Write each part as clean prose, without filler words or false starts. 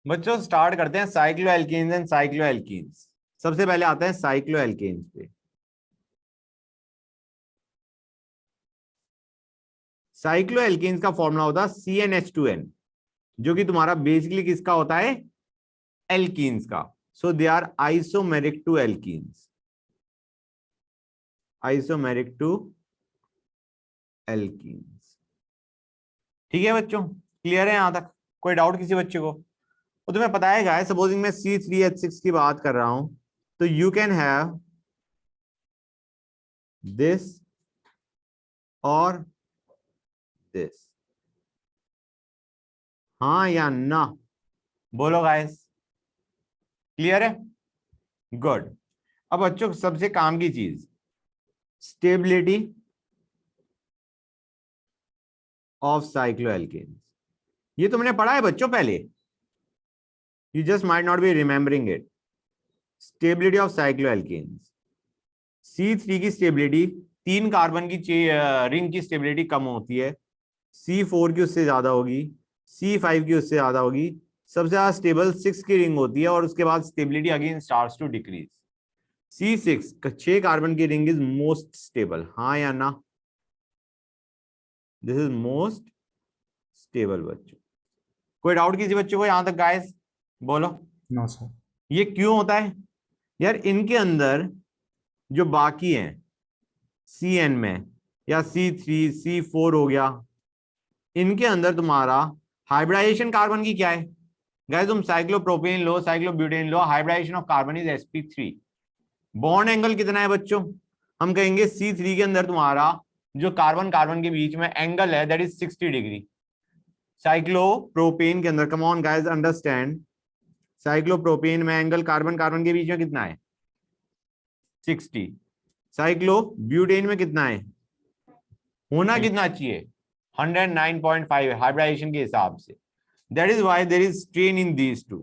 बच्चों स्टार्ट करते हैं cyclo alkenes and cyclo alkenes. सबसे पहले आते हैं साइक्लो एल्कीन्स पे। साइक्लो एल्कीन्स का फॉर्मूला होता है CnH2n, जो कि तुम्हारा बेसिकली किसका होता है, एल्कीन्स का। So they are isomeric to alkynes, isomeric to alkynes. ठीक है बच्चों, क्लियर है यहां तक? कोई डाउट किसी बच्चे को? तो तुम्हें पता है गाइस, सपोजिंग मैं C3H6 की बात कर रहा हूं, तो यू कैन हैव दिस और दिस। हाँ या ना, बोलो गाइस, क्लियर है? गुड। अब बच्चों सबसे काम की चीज, स्टेबिलिटी ऑफ साइक्लोएल्केन्स। ये तुमने पढ़ा है बच्चों पहले, you just might not be remembering it. Stability of cycloalkenes, C3 की स्टेबिलिटी, 3 कार्बन की रिंग की स्टेबिलिटी कम होती है, C4 की उससे ज्यादा होगी, C5 की उससे ज्यादा होगी, सबसे ज्यादा स्टेबल 6 की रिंग होती है, और उसके बाद stability again starts to decrease. C6 6 carbon की रिंग इज मोस्ट स्टेबल, हाँ या ना? दिस इज मोस्ट स्टेबल बच्चों। कोई डाउट किसी बच्चे को यहां तक गाइस? बोलो। No sir. ये क्यों होता है यार? इनके अंदर जो बाकी हैं CN में, या C3 C4 हो गया, इनके अंदर तुम्हारा हाइब्रिडाइजेशन कार्बन की क्या है गाइस? तुम साइक्लोप्रोपेन लो, साइक्लोब्यूटेन लो, hybridization of carbon is sp3। Bond angle कितना है बच्चों? हम कहेंगे C3 के अंदर तुम्हारा जो कार्बन कार्बन के बीच में एंगल है दैट इज 60 डिग्री। साइक्लोप्रोपेन के अंदर, come on guys understand, cyclopropane में एंगल कार्बन कार्बन के बीच में कितना है? 60। साइक्लोब्यूटेन में कितना है? होना कितना चाहिए? 109.5 है हाइब्रिडाइजेशन के हिसाब से। That is why there is strain in these two.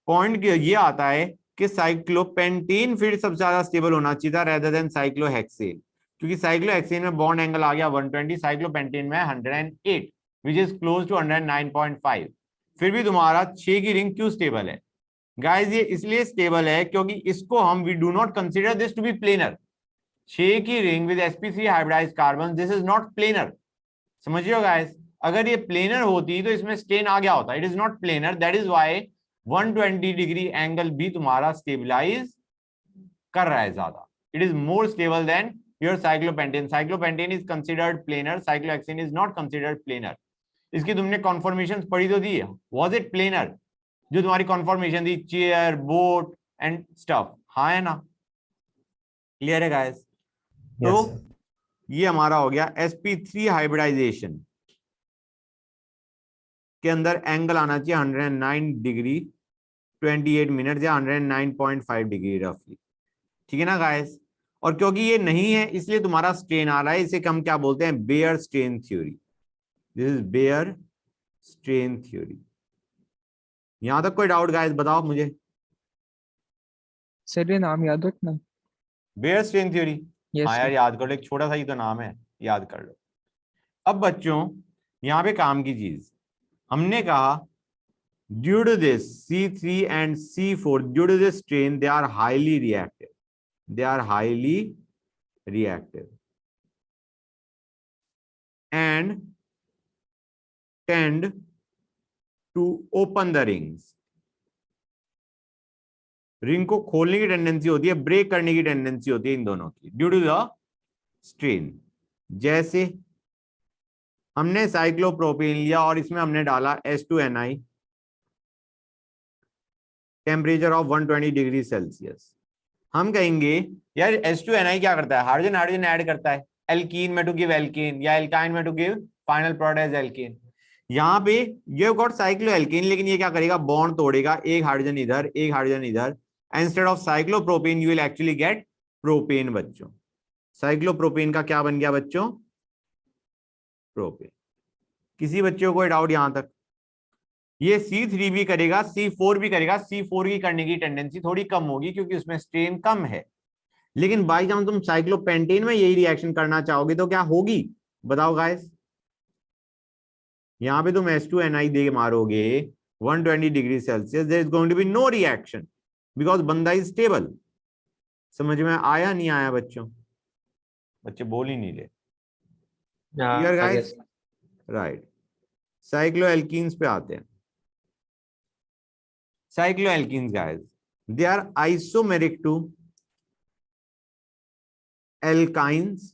Point ये आता है कि साइक्लोपेंटेन फिर सबसे ज्यादा स्टेबल होना चाहिए था रेदर देन साइक्लोहेक्सेन, क्योंकि साइक्लोहेक्सेन में बॉन्ड एंगल आ गया 120, साइक्लोपेंटेन में 108, विच इज क्लोज टू 109.5। फिर भी तुम्हारा 6 की रिंग क्यों स्टेबल है गाइस? ये इसलिए स्टेबल है क्योंकि इसको हम we do not consider this to be planar. 6 की ring with sp3 hybridized carbon, this is not planar. समझिए गाइस, अगर ये प्लेनर होती तो इसमें स्टेन आ गया होता। It is not planar, that is why 120 degree angle भी तुम्हारा स्टेबलाइज कर रहा है ज्यादा। It is more stable then your cyclopentane. Cyclopentane is considered planar, cyclohexane is not considered planar. इसकी तुमने कॉन्फॉर्मेशन पढ़ी तो दी, वाज इट प्लेनर? जो तुम्हारी कॉन्फॉर्मेशन थी, चेयर, बोट एंड स्टफ, हाँ है ना? क्लियर है गाइस? तो यस सर। ये हमारा हो गया sp3 हाइब्रिडाइजेशन के अंदर एंगल आना चाहिए 109 डिग्री 28 मिनट या 109.5 डिग्री रफली। ठीक है ना गाइस? और क्योंकि ये नहीं है इसलिए तुम्हारा स्ट्रेन आ रहा है। इसे हम क्या बोलते हैं? Baeyer strain theory. This is Baeyer strain theory. यहां तक कोई डाउट गाइस बताओ मुझे? सर ये नाम याद रखना। बेयर स्ट्रेन थ्योरी, हाँ यस यार सर। याद कर लो, एक छोटा सा ही तो नाम है, याद कर लो। अब बच्चों यहां पे काम की चीज, हमने कहा due to this C3 and C4, due to this strain, they are highly reactive. They are highly reactive and tend to open the rings. Ring को खोलने की टेंडेंसी होती है, ब्रेक करने की टेंडेंसी होती है इन दोनों की, ड्यू टू द स्ट्रेन। जैसे हमने साइक्लोप्रोपेन लिया और इसमें हमने डाला H2Ni, temperature of 120 degree Celsius. हम कहेंगे यार H2Ni क्या करता है? हाइड्रोजन हाइड्रोजन ऐड करता है एल्कीन में टू गिव एल्कीन, या एल्काइन में to give final product as alkene. यहाँ पे ये गॉट साइक्लोएल्कीन, लेकिन ये क्या करेगा? बॉन्ड तोड़ेगा, एक हाइड्रोजन इधर एक हाइड्रोजन इधर। Instead of cyclopropane you will actually get propane बच्चों। साइक्लोप्रोपेन का क्या बन गया बच्चों? प्रोपेन। किसी बच्चे को कोई डाउट यहां तक? ये C3 भी करेगा, C4 भी करेगा। C4 की करने की टेंडेंसी थोड़ी कम होगी क्योंकि उसमें स्ट्रेन कम है, लेकिन बाई चांस तुम साइक्लोपेंटेन में यही रिएक्शन करना चाहोगे तो क्या होगी? बताओ गाइस। यहां पे तुम H2Ni दे मारोगे, 120 degree Celsius, there is going to be no reaction because बंदा इज स्टेबल। समझ में आया नहीं आया बच्चों? बच्चे बोल ही नहीं रहे। Clear guys? राइट। साइक्लोएल्कीन्स पे आते हैं। Cycloalkenes guys, they are isomeric to alkynes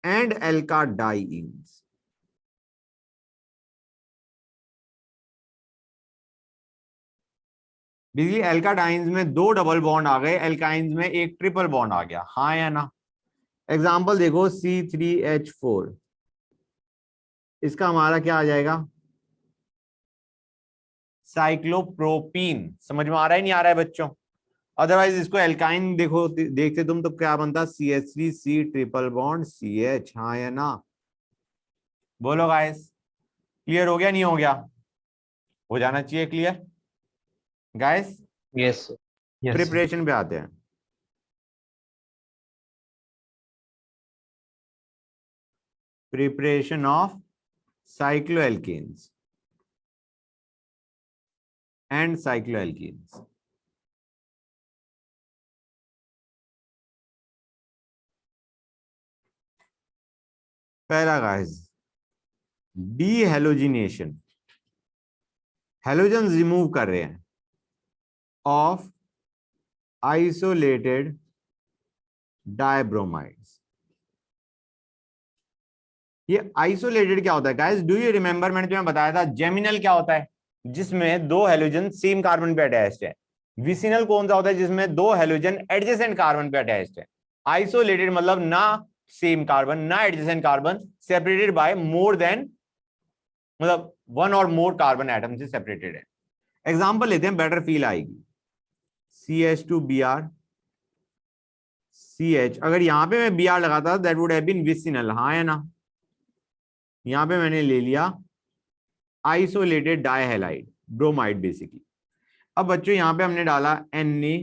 and alkadienes. Basically alkadienes में 2 डबल बॉन्ड आ गए, एल्काइंस में एक ट्रिपल बॉन्ड आ गया, हाँ या ना? एग्जांपल देखो C3H4, इसका हमारा क्या आ जाएगा? साइक्लोप्रोपीन। समझ में आ रहा है नहीं आ रहा है बच्चों? अदरवाइज इसको एल्काइन देखो देखते तुम तो क्या बनता? CH3C ट्रिपल बॉन्ड CH, हाँ या ना? बोलो गाइस, क्लियर हो गया नहीं हो गया? हो जाना चाहिए clear guys. Yes yes. Preparation पे आते हैं। Preparation of cycloalkanes and cycloalkanes. पहला guys, dehalogenation, halogen remove कर रहे हैं ऑफ आइसोलेटेड डायब्रोमाइड्स। ये आइसोलेटेड क्या होता है गाइस? डू यू रिमेंबर, मैंने तुम्हें बताया था जेमिनल क्या होता है? जिसमें 2 हेलोजन सेम कार्बन पे अटैच्ड है। विसिनल कौन सा होता है? जिसमें 2 हेलोजन एडजेसेंट कार्बन पे अटैच्ड है। आइसोलेटेड मतलब ना सेम कार्बन ना adjacent carbon, separated by more than, मतलब 1 और मोर कार्बन एटम से सेपरेटेड है। एग्जांपल लेते हैं, बेटर फील आएगी। CH2Br CH, अगर यहां पे मैं Br लगाता that would have been vicinal, हाँ या ना? यहां पे मैंने ले लिया आइसोलेटेड डाइहैलाइड ब्रोमाइड बेसिकली। अब बच्चों यहां पे हमने डाला Na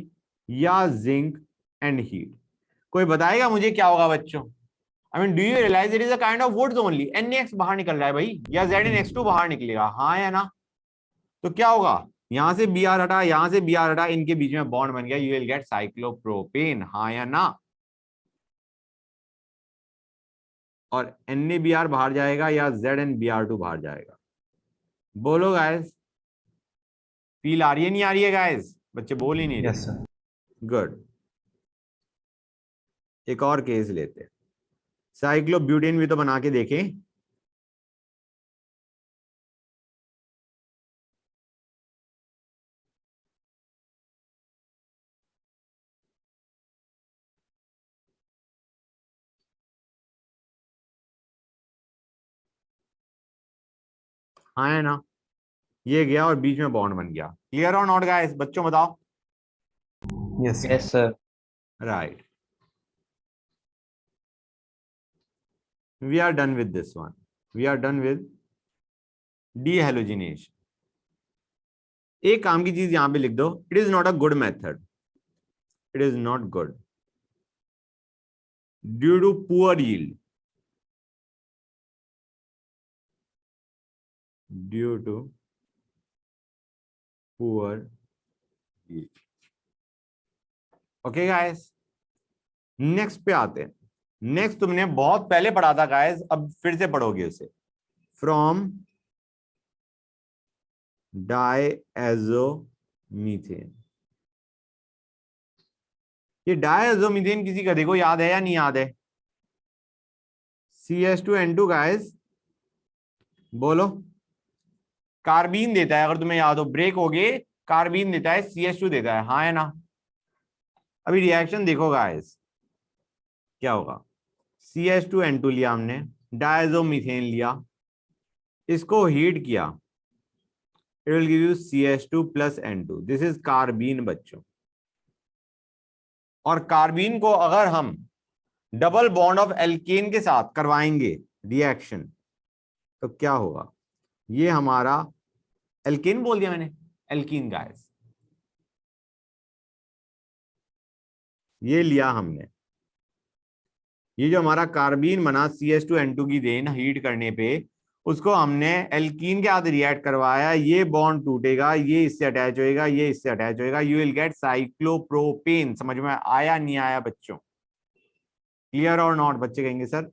या जिंक एंड हीट। कोई बताएगा मुझे क्या होगा बच्चों? I mean do you realize it is a kind of Wurtz only? NaX बाहर निकल रहा है भाई, या ZnX2 बाहर निकलेगा, हाँ या ना? तो क्या होगा? यहां से Br हटा, यहां से Br हटा, इनके बीच में बॉन्ड बन गया, यू विल गेट साइक्लोप्रोपेन, हाँ या ना? और NaBr बाहर जाएगा या ZnBr2 बाहर जाएगा? बोलो गाइस, फील आ रही है नहीं आ रही है गाइस? बच्चे बोल ही नहीं रहे। Yes sir. गुड। एक और केस लेते हैं, साइक्लोब्यूटेन भी तो बना के देखें। हाँ है ना? ये गया और बीच में बॉन्ड बन गया। क्लियर और नॉट गाइस? बच्चों बताओ। Yes yes sir. Right, we are done with this one, we are done with dehalogenation. एक काम की चीज यहां पे लिख दो, it is not a good method, it is not good due to poor yield, due to poor yield. Okay guys, next पे आते हैं। नेक्स्ट तुमने बहुत पहले पढ़ा था गाइस, अब फिर से पढ़ोगे उसे। फ्रॉम डायएज़ोमीथेन। ये डायएज़ोमीथेन किसी का देखो याद है या नहीं याद है? CH2N2 गाइस, बोलो। कार्बीन देता है, अगर तुम्हें याद हो, ब्रेक हो गए, कार्बीन देता है, CH2 देता है, हाँ है ना? अभी रिएक्शन देखो गाइस, क्या होगा? CH2N2 लिया हमने, डायज़ोमीथेन लिया, इसको हीट किया, it will give you CH2 plus N2, this is carbene बच्चों। और कार्बीन को अगर हम डबल बॉन्ड ऑफ एल्केन के साथ करवाएंगे रिएक्शन, तो क्या होगा? ये हमारा एल्केन बोल दिया मैंने, एल्कीन गाइस। ये लिया हमने, ये जो हमारा कार्बीन बना CH2N2 की देन हीट करने पे, उसको हमने एल्कीन के साथ रिएक्ट करवाया, ये बॉन्ड टूटेगा, ये इससे अटैच होएगा, ये इससे अटैच होएगा, यू विल गेट साइक्लोप्रोपेन। समझ में आया नहीं आया बच्चों? क्लियर और नॉट? बच्चे कहेंगे सर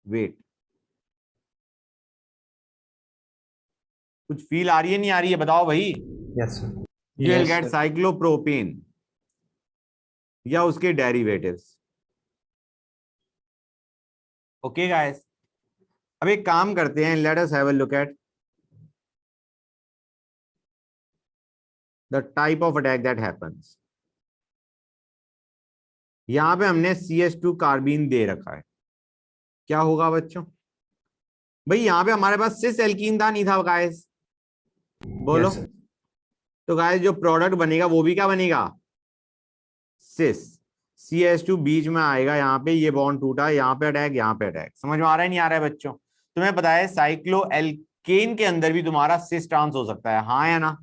वेट, कुछ फील आ रही है नहीं आ रही है? बताओ भाई। Yes, sir. You will Yes, get sir. Cyclopropane या उसके डेरिवेटिव्स। ओके गाइस, अब एक काम करते हैं, let us have a look at the type of attack that happens. यहां पे हमने CH2 कार्बीन दे रखा है, क्या होगा बच्चों? भाई यहां पे हमारे पास सिस एल्कीन था, नहीं था गाइस? बोलो। Yes, sir. तो गाइस जो प्रोडक्ट बनेगा वो भी क्या बनेगा? सिस। CH2 बीच में आएगा, यहाँ पे ये बॉन्ड टूटा, यहाँ पे अटैक, यहाँ पे अटैक। समझ में आ रहा है नहीं आ रहा है बच्चों? तुम्हें पता है साइक्लो एल्केन के अंदर भी तुम्हारा सिस ट्रांस हो सकता है, हाँ या ना?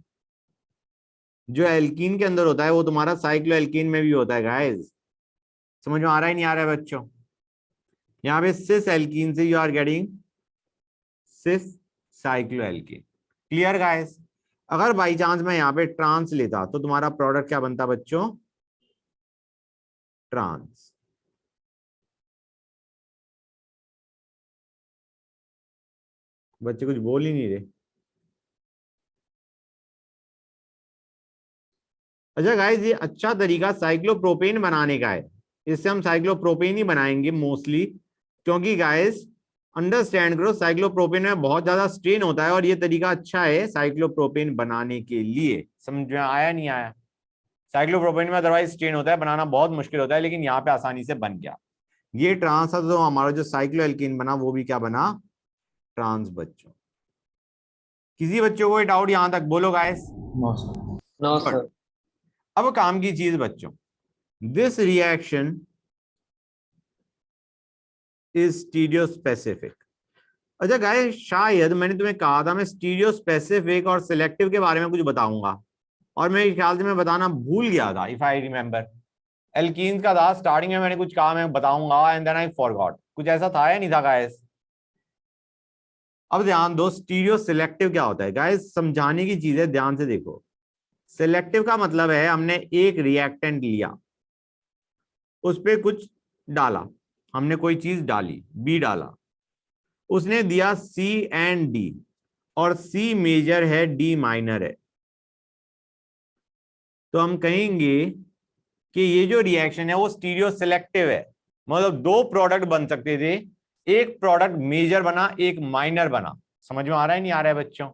जो एल्कीन के अंदर होता है वो तुम्हारा साइक्लो एल्कीन में भी होता है गाइस। समझ में आ रहा है नहीं आ रहा है बच्चों? यहाँ पे सिस एल्कीन से you are getting cis cycloalkene. Clear guys? अगर बाई चांस मैं यहाँ पे ट्रांस लेता तो तुम्हारा प्रोडक्ट क्या बनता बच्चों? ट्रांस। बच्चे कुछ बोल ही नहीं रहे। अच्छा गाइस, ये अच्छा तरीका साइक्लोप्रोपेन बनाने का है, इससे हम साइक्लोप्रोपेन ही बनाएंगे मोस्टली, क्योंकि गाइस अंडरस्टैंड करो साइक्लोप्रोपेन में बहुत ज्यादा स्ट्रेन होता है और ये तरीका अच्छा है साइक्लोप्रोपेन बनाने के लिए। समझ में आया नहीं आया? साइक्लोप्रोपेन में अदरवाइज स्ट्रेन होता है, बनाना बहुत मुश्किल होता है, लेकिन यहाँ पे आसानी से बन गया। ये ट्रांस था तो हमारा जो साइक्लो एल्कीन बना वो भी क्या बना? ट्रांस। बच्चों किसी बच्चों को डाउट यहां तक? बोलो guys. No, sir. No, Good. sir. अब काम की चीज बच्चों, this reaction is stereo specific. अच्छा गाइस, शायद मैंने तुम्हें कहा था मैं स्टीरियो स्पेसिफिक और सिलेक्टिव के बारे में कुछ बताऊंगा, और मेरे ख्याल से मैं बताना भूल गया था, इफ आई रिमेम्बर। एल्कीन्स का था, स्टार्टिंग में मैंने कुछ कहा मैं बताऊंगा, एंड देन आई फॉरगॉट। कुछ ऐसा था या नहीं था गाइस? अब ध्यान दो, स्टीरियो सिलेक्टिव क्या होता है गाइस, समझाने की चीज है, ध्यान से देखो। सिलेक्टिव का मतलब है हमने एक रिएक्टेंट लिया, उस पर कुछ डाला, हमने कोई चीज डाली, बी डाला, उसने दिया सी एंड डी, और सी मेजर है, डी माइनर है, तो हम कहेंगे कि ये जो रिएक्शन है वो स्टीरियो सिलेक्टिव है। मतलब दो प्रोडक्ट बन सकते थे, एक प्रोडक्ट मेजर बना, एक माइनर बना। समझ में आ रहा है नहीं आ रहा है बच्चों?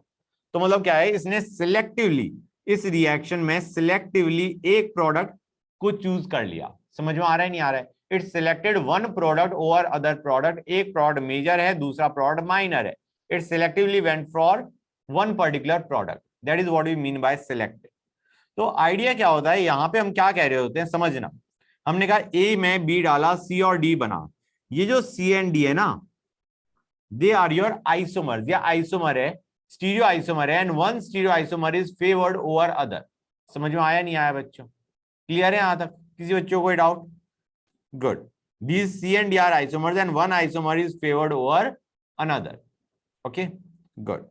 तो मतलब क्या है, इसने सिलेक्टिवली, इस रिएक्शन में सिलेक्टिवली एक प्रोडक्ट को चूज कर लिया। समझ में आ रहा है नहीं आ रहा है? It selected one product over other product. एक प्रोडक्ट मेजर है, दूसरा प्रोडक्ट माइनर है। It selectively went for one particular product. That is what we mean by selective. तो आइडिया क्या होता है, यहां पे हम क्या कह रहे होते हैं समझना। हमने कहा ए में बी डाला, सी और डी बना। ये जो सी एंड डी है ना, दे आर योर आइसोमर, या आइसोमर है, स्टीरियो आइसोमर है, and one stereo isomer is favoured over other. समझ में आया नहीं आया बच्चों? क्लियर है यहां तक? किसी बच्चों को कोई doubt? Good. These C and D are isomers and one isomer is favored over another. Okay, good.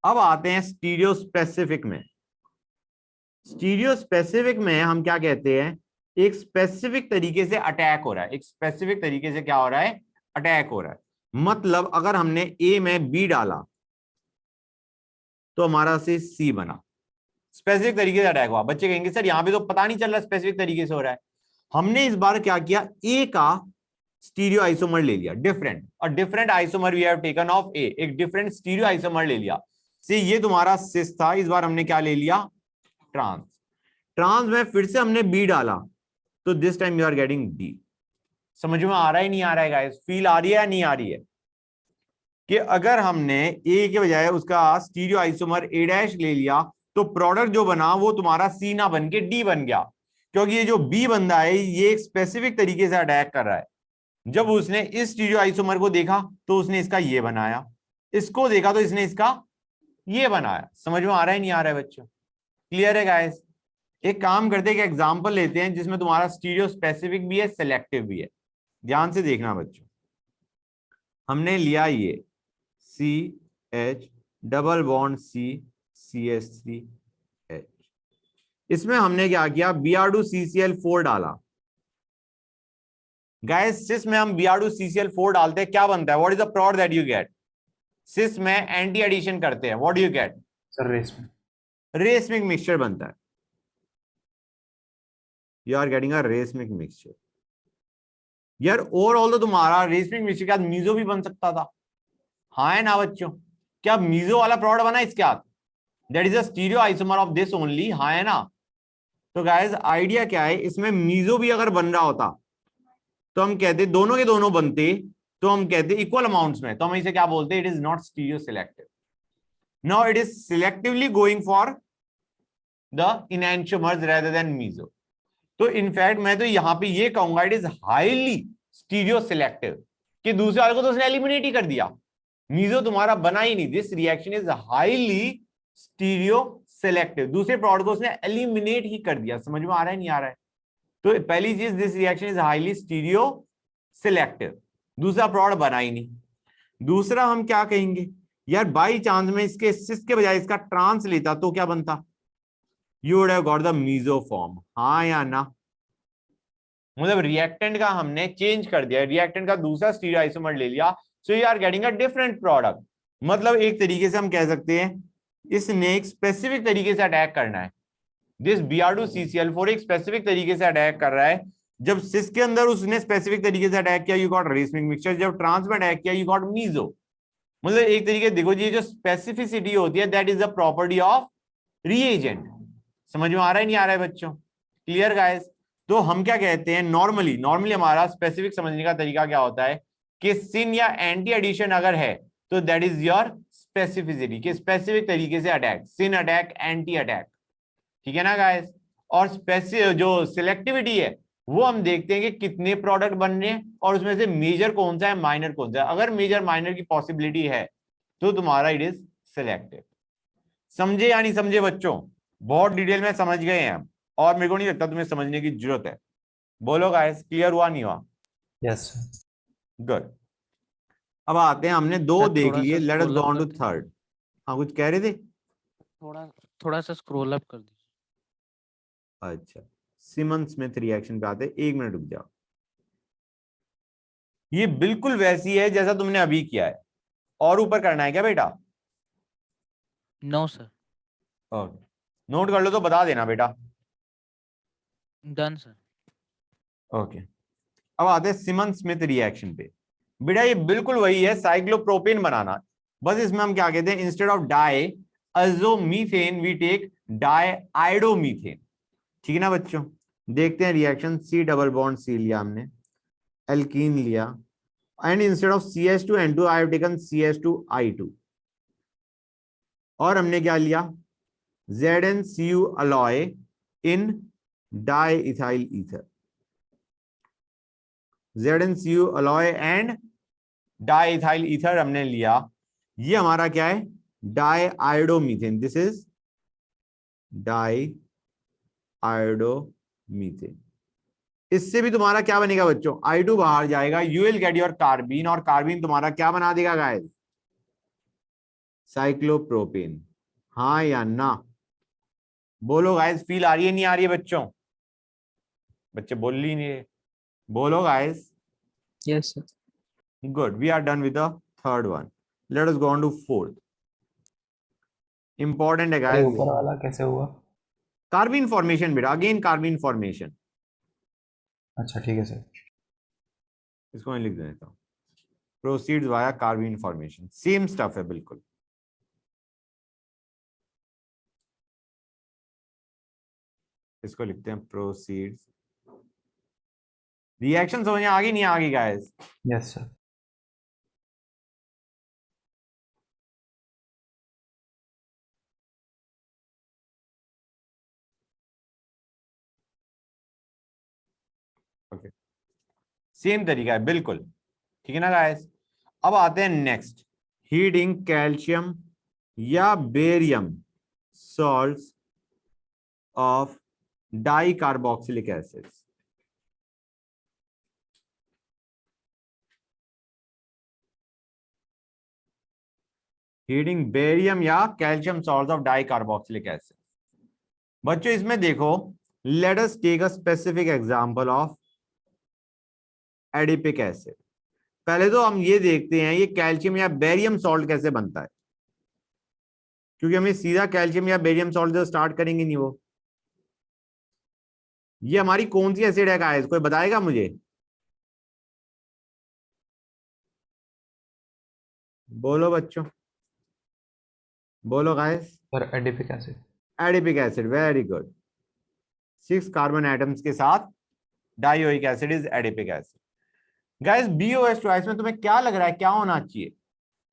अब आते हैं स्टीरियो स्पेसिफिक में। स्टीरियो स्पेसिफिक में हम क्या कहते हैं, एक स्पेसिफिक तरीके से अटैक हो रहा है, एक स्पेसिफिक तरीके से क्या हो रहा है, अटैक हो रहा है। मतलब अगर हमने ए में बी डाला तो हमारा से सी बना, स्पेसिफिक तरीके से अटैक हुआ। बच्चे कहेंगे सर यहां पे तो पता नहीं चल रहा स्पेसिफिक तरीके से हो रहा है। हमने इस बार क्या किया, ए का स्टीरियो आइसोमर ले लिया, डिफरेंट, और different isomer we have taken of a, एक डिफरेंट स्टीरियो आइसोमर ले लिया। से ये तुम्हारा सिस था, इस बार हमने क्या ले लिया, ट्रांस। ट्रांस में फिर से हमने बी डाला, तो this time you are getting D. समझ में आ रहा है नहीं आ रहा है गाइस? फील आ रही है या नहीं आ रही है कि अगर हमने ए के बजाय उसका स्टीरियो आइसोमर ए डैश ले लिया तो प्रोडक्ट जो बना वो तुम्हारा सी ना बन के डी बन गया, क्योंकि ये जो बी बंदा है ये एक स्पेसिफिक तरीके से अटैक कर रहा है। जब उसने इस स्टीरियो आइसोमर को देखा तो उसने इसका ये बनाया, इसको देखा तो इसने इसका ये बनाया। समझ में आ रहा है नहीं आ रहा है बच्चों? क्लियर है गाइस? एक काम करते हैं, एक एग्जांपल लेते हैं जिसमें तुम्हारा स्टीरियो स्पेसिफिक भी है, सिलेक्टिव भी है। ध्यान से देखना बच्चों। हमने लिया ये CH डबल बॉन्ड CH3H। इसमें हमने क्या किया, Br2CCl4 डाला। गाइस सिस में हम Br2CCl4 डालते हैं, क्या बनता है, what is the product that you get? Cis में एंटी एडिशन करते हैं, what do you get? Sir racemic. Racemic mixture बनता है। You are getting a racemic mixture यार। ओवरऑल तो तुम्हारा रेसमिक मिक्सचर के साथ मीजो भी बन सकता था, हाँ है ना बच्चों? क्या मीजो वाला प्रोडक्ट बना इसके साथ? That is a stereo isomer of this only, हाँ है ना? तो गाइस आइडिया क्या है, इसमें मीजो भी अगर बन रहा होता तो हम कहते दोनों के दोनों बनते, तो हम कहते इक्वल अमाउंट्स में, तो हम इसे क्या बोलते? It is not stereo selective. Now it is selectively going for the enantiomers rather than meso. तो इनफैक्ट मैं तो यहां पे ये कहूंगा it is highly stereo selective, कि दूसरे वाले को तो उसने एलिमिनेट ही कर दिया, मीजो तुम्हारा बना ही नहीं। This reaction is highly stereo selective, दूसरे प्रोडक्ट को उसने एलिमिनेट ही कर दिया। समझ में आ रहा है नहीं आ रहा है? तो पहली चीज, this reaction is highly stereo selective, दूसरा प्रोडक्ट बना ही नहीं। दूसरा हम क्या कहेंगे यार, बाई चांस में इसके सिस के बजाय इसका ट्रांस लेता तो क्या बनता? You would have got the meso form, हाँ या ना? मतलब रिएक्टेंट का हमने चेंज कर दिया, रिएक्टेंट का दूसरा स्टीरियो आइसोमर ले लिया, so you are getting a different product. मतलब एक तरीके से हम कह सकते हैं इसने एक स्पेसिफिक तरीके से अटैक करना है। दिस Br2CCl4 एक स्पेसिफिक तरीके से अटैक कर रहा है। जब सिस के अंदर उसने स्पेसिफिक तरीके से अटैक किया, यू गॉट रेसमिक मिक्सचर। जब ट्रांस में अटैक किया, यू गॉट मीजो। मतलब एक तरीके देखो जी, जो स्पेसिफिसिटी होती है that is the property of reagent. समझ में आ रहा है नहीं आ रहा है बच्चों? Clear guys? तो हम क्या कहते हैं, नॉर्मली हमारा स्पेसिफिक समझने का तरीका क्या होता है कि सिन या एंटी एडिशन अगर है तो दैट इज योर स्पेसिफिसिटी, कि स्पेसिफिक तरीके से अटैक, सिन अटैक, एंटी अटैक, ठीक है ना गाइस? और जो सिलेक्टिविटी है वो हम देखते हैं कि कितने प्रोडक्ट बन रहे हैं और उसमें से मेजर कौन सा है, माइनर कौन सा है। अगर मेजर माइनर की पॉसिबिलिटी है तो तुम्हारा इट इज सिलेक्टिव। समझे या नहीं समझे बच्चों? बहुत डिटेल में समझ गए हैं हम, और मेरे को नहीं लगता तुम्हें समझने की जरूरत है। बोलो गाइस, क्लियर हुआ नहीं हुआ? यस। गुड। अब आते हैं, हमने दो सर देख थोड़ा लिए, सा let us scroll go up on कर टू दीजिए, थर्ड। हाँ कुछ कह रहे थे? थोड़ा थोड़ा सा स्क्रॉल अप कर दीजिए। अच्छा, सिमन स्मिथ रिएक्शन पे आते, एक मिनट रुक जाओ। ये बिल्कुल वैसी है जैसा तुमने अभी किया है, और ऊपर करना है क्या बेटा? No sir. ओके, नोट कर लो तो बता देना बेटा। Done sir. ओके, अब आते हैं सिमन स्मिथ रिएक्शन पे। बेटा ये बिल्कुल वही है, साइक्लोप्रोपेन बनाना। बस इसमें हम क्या कहते हैं, instead of diazomethane we take diiodomethane. ठीक है ना बच्चों? देखते हैं reaction. C double bond C लिया हमने, एल्कीन लिया, and instead of CH2N2 I have taken CH2I2। और हमने क्या लिया, ZnCu alloy in diethyl ether. ZnCu alloy and diethyl ether हमने लिया। ये हमारा क्या है, diiodomethane. This is diiodomethane. इससे भी तुम्हारा क्या बनेगा बच्चों, I2 बाहर जाएगा, you will get your carbene, और कार्बीन तुम्हारा क्या बना देगा गाइस, साइक्लोप्रोपेन। हाँ या ना? बोलो गाइस, फील आ रही है नहीं आ रही है बच्चों? बच्चे बोल ही नहीं रहे, बोलो guys. Yes sir. Good, we are done with the third one. Let us go on to fourth. Important है अरे गाइस, ऊपर वाला कैसे हुआ? कार्बीन फॉर्मेशन बेटा, अगेन कार्बीन फॉर्मेशन। अच्छा ठीक है सर। इसको मैं लिख देता हूँ, proceeds via carbene formation, same stuff है बिल्कुल। इसको लिखते हैं प्रोसीड्स। रिएक्शन समझ में आ गई नहीं आ गई guys? Yes sir. Okay, same तरीका है बिल्कुल, ठीक है ना गाइस? अब आते हैं नेक्स्ट, हीटिंग कैल्शियम या barium salts of dicarboxylic acids. Heating barium या calcium salt of dicarboxylic acid. बच्चों इसमें देखो, let us take a specific example of adipic acid. पहले तो हम ये देखते हैं ये कैल्शियम या बेरियम सॉल्ट कैसे बनता है, क्योंकि हमें सीधा कैल्शियम या बेरियम सॉल्ट से स्टार्ट करेंगे नहीं वो। ये हमारी कौन सी एसिड है गाइस, कोई बताएगा मुझे? बोलो बच्चों, बोलो guys. Sir adipic acid. Adipic acid, very good. 6 carbon atoms के साथ dioic acid is adipic acid. Guys BOH choice में तुम्हें क्या लग रहा है क्या होना चाहिए?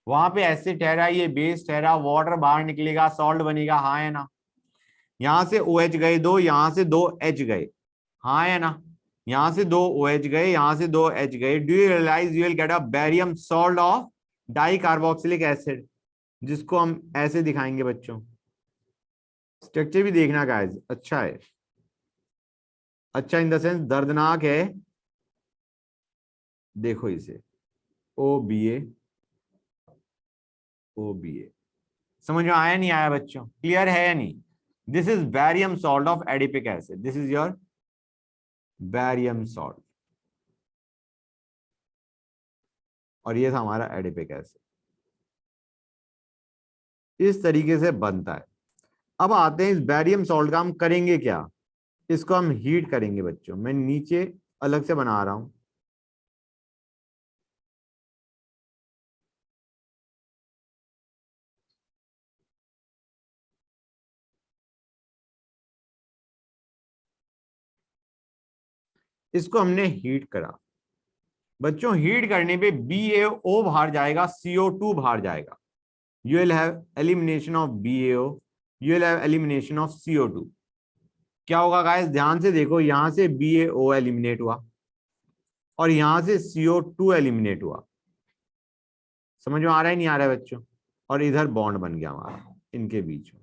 वहां पे एसिड ठहरा, ये बेस ठहरा, वाटर बाहर निकलेगा, सॉल्ट बनेगा, हाँ है ना? यहां से OH गए दो, यहां से 2 H गए, हाँ है ना? यहां से 2 OH गए, यहां से 2 H गए। Do you realise you will get a barium salt of dicarboxylic acid, जिसको हम ऐसे दिखाएंगे बच्चों। स्ट्रक्चर भी देखना गाइस, अच्छा है, अच्छा इन द सेंस दर्दनाक है। देखो इसे OBA OBA, समझ में आया नहीं आया बच्चों? क्लियर है या नहीं? This is barium salt of adipic acid, this is your barium salt, और ये था हमारा एडिपिक एसिड। इस तरीके से बनता है। अब आते हैं इस बैरियम सॉल्ट का हम करेंगे क्या? इसको हम हीट करेंगे बच्चों। मैं नीचे अलग से बना रहा हूं। इसको हमने हीट करा बच्चों। हीट करने पे BaO बाहर जाएगा, CO2 बाहर जाएगा। You will have elimination of BaO, you will have elimination of CO2। क्या होगा गाइस, ध्यान से देखो, यहां से BaO एलिमिनेट हुआ और यहां से CO2 एलिमिनेट हुआ। समझ में आ रहा है नहीं आ रहा है बच्चों? और इधर बॉन्ड बन गया हमारा इनके बीच में।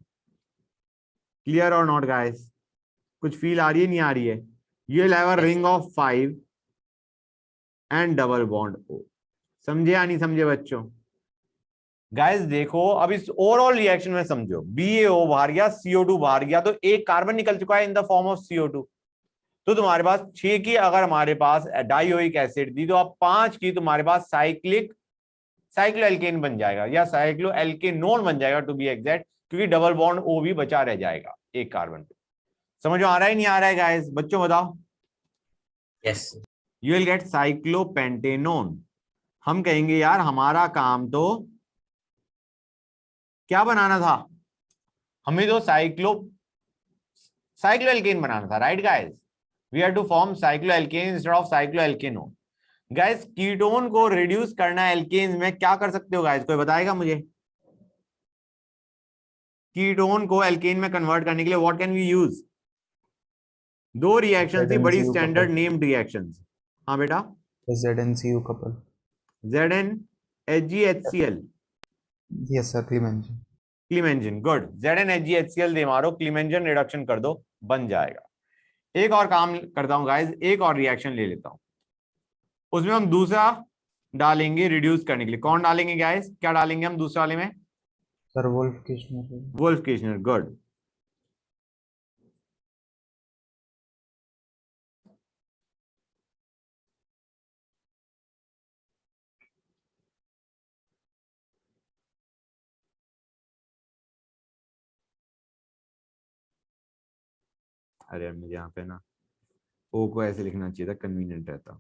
क्लियर और नॉट गाइस? कुछ फील आ रही है नहीं आ रही है? You will have a ring of 5 and double bond O। समझे या नहीं समझे बच्चों? गाइस देखो, अब इस ओवरऑल रिएक्शन में समझो, BaO बाहर गया, CO2 बाहर गया, तो एक कार्बन निकल चुका है in the form of CO2। तो तुम्हारे पास 6 की अगर हमारे पास डाइओइक एसिड दी, तो अब 5 की तुम्हारे पास साइक्लो एल्केन बन जाएगा, या साइक्लो एल्केनोन बन जाएगा टू बी एग्जैक्ट, क्योंकि डबल बॉन्ड O भी बचा रह जाएगा एक कार्बन पे। समझ में आ रहा है नहीं आ रहा है गाइस? बच्चों बताओ। Yes you will get cyclopentanone. हम कहेंगे यार हमारा काम तो क्या बनाना था, हमें तो साइक्लोएल्केन बनाना था, right guys? We have to form cycloalkane instead of cycloalkanone. Guys ketone को रिड्यूस करना है एल्केन्स में, क्या कर सकते हो गाइस, कोई बताएगा मुझे? कीटोन को एल्केन में कन्वर्ट करने के लिए what can we use? 2 reaction थी बड़ी ZnCu standard couple। Named reactions. हाँ बेटा, ZnCu couple। ZnHgHCl, yes sir, Clemmensen. Clemmensen, good. ZnHgHCl दे मारो, क्लीमेंजन रिडक्शन कर दो, बन जाएगा। एक और काम करता हूं गाइस, एक और रिएक्शन ले लेता हूं, उसमें हम दूसरा डालेंगे रिड्यूस करने के लिए। कौन डालेंगे गाइस, क्या डालेंगे हम दूसरे वाले में? Sir Wolff किशनर। Wolf किशनर, good. अरे मुझे यहाँ पे ना O को ऐसे लिखना चाहिए था, कन्वीनियंट रहता।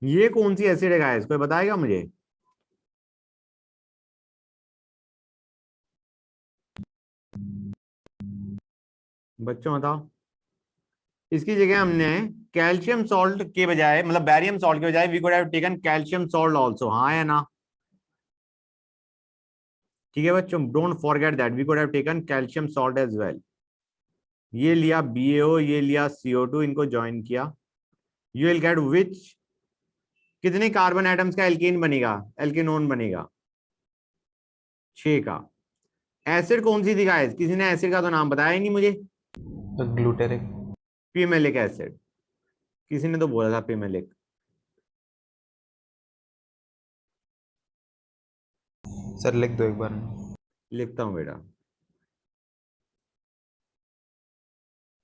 ये कौन सी एसिड है गाइस, कोई बताएगा मुझे? बच्चों बताओ। इसकी जगह हमने कैल्शियम सॉल्ट के बजाय, मतलब बैरियम सॉल्ट के बजाय, we could have taken calcium salt also, हाँ या ना? ठीक है बच्चों, don't forget that, we could have taken calcium salt as well. ये लिया BaO, ये लिया CO2, इनको ज्वाइन किया। यू विल गेट विच, कितने कार्बन एटम्स का एल्केन बनेगा, एल्केनोन बनेगा? 6 का। एसिड कौन सी थी गाइस? किसी ने एसिड का तो नाम बताया ही नहीं मुझे। ग्लूटेरिक। पिमेलिक एसिड, किसी ने तो बोला था पिमेलिक। सर लिख दो एक बार में। लिखता हूं बेटा।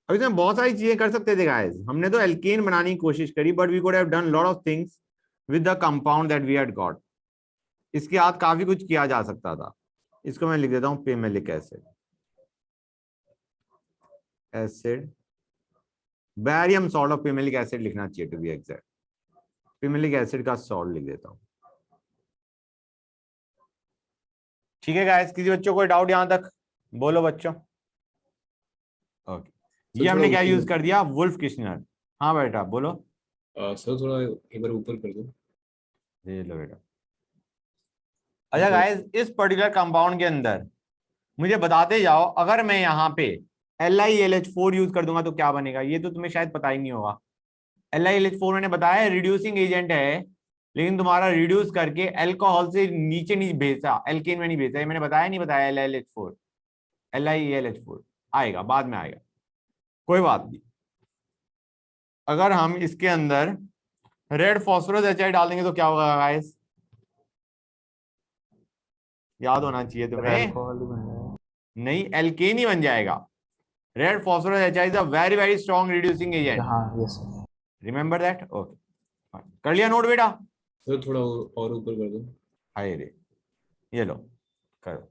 अब इसमें बहुत सारी चीजें कर सकते थे गाइस, हमने तो एल्केन बनाने की कोशिश करी, but we could have done lot of things with the compound that we had got. इसके साथ काफी कुछ किया जा सकता था। इसको मैं लिख देता हूं pimelic acid. Acid, barium salt of pimelic acid लिखना चाहिए to be exact. Pimelic acid का सॉल्ट लिख देता हूं। ठीक है गाइस, किसी बच्चों को डाउट यहां तक? बोलो बच्चों। ओके, ये हमने क्या यूज कर दिया? Wolff Kishner. हाँ बेटा बोलो। सर थोड़ा एक बार ऊपर कर दो। ये लो बेटा। अच्छा गाइस, इस पर्टिकुलर कंपाउंड के अंदर मुझे बताते जाओ, अगर मैं यहाँ पे LiLH4 यूज कर दूंगा तो क्या बनेगा? ये तो तुम्हें शायद पता ही नहीं होगा। LiLH4 मैंने बताया रिड्यूसिंग एजेंट है, लेकिन तुम्हारा रिड्यूस करके अल्कोहल से नीचे नहीं भेजता, एल्केन में नहीं भेजता। ये मैंने बताया नहीं बताया? LiLH4 आएगा, बाद में आएगा, कोई बात नहीं। अगर हम इसके अंदर रेड फॉस्फोरस एचाइड डाल देंगे तो क्या होगा गाइस? याद होना चाहिए तुम्हें। अल्कोहल ही बन जाएगा। नहीं, एल्केन ही बन जाएगा। Red phosphorus HI is a very very strong reducing agent. हाँ yes sir. Remember that. Okay, कर लिया नोट बेटा? सर थोड़ा और ऊपर कर दो। हाय रे, ये लो करो।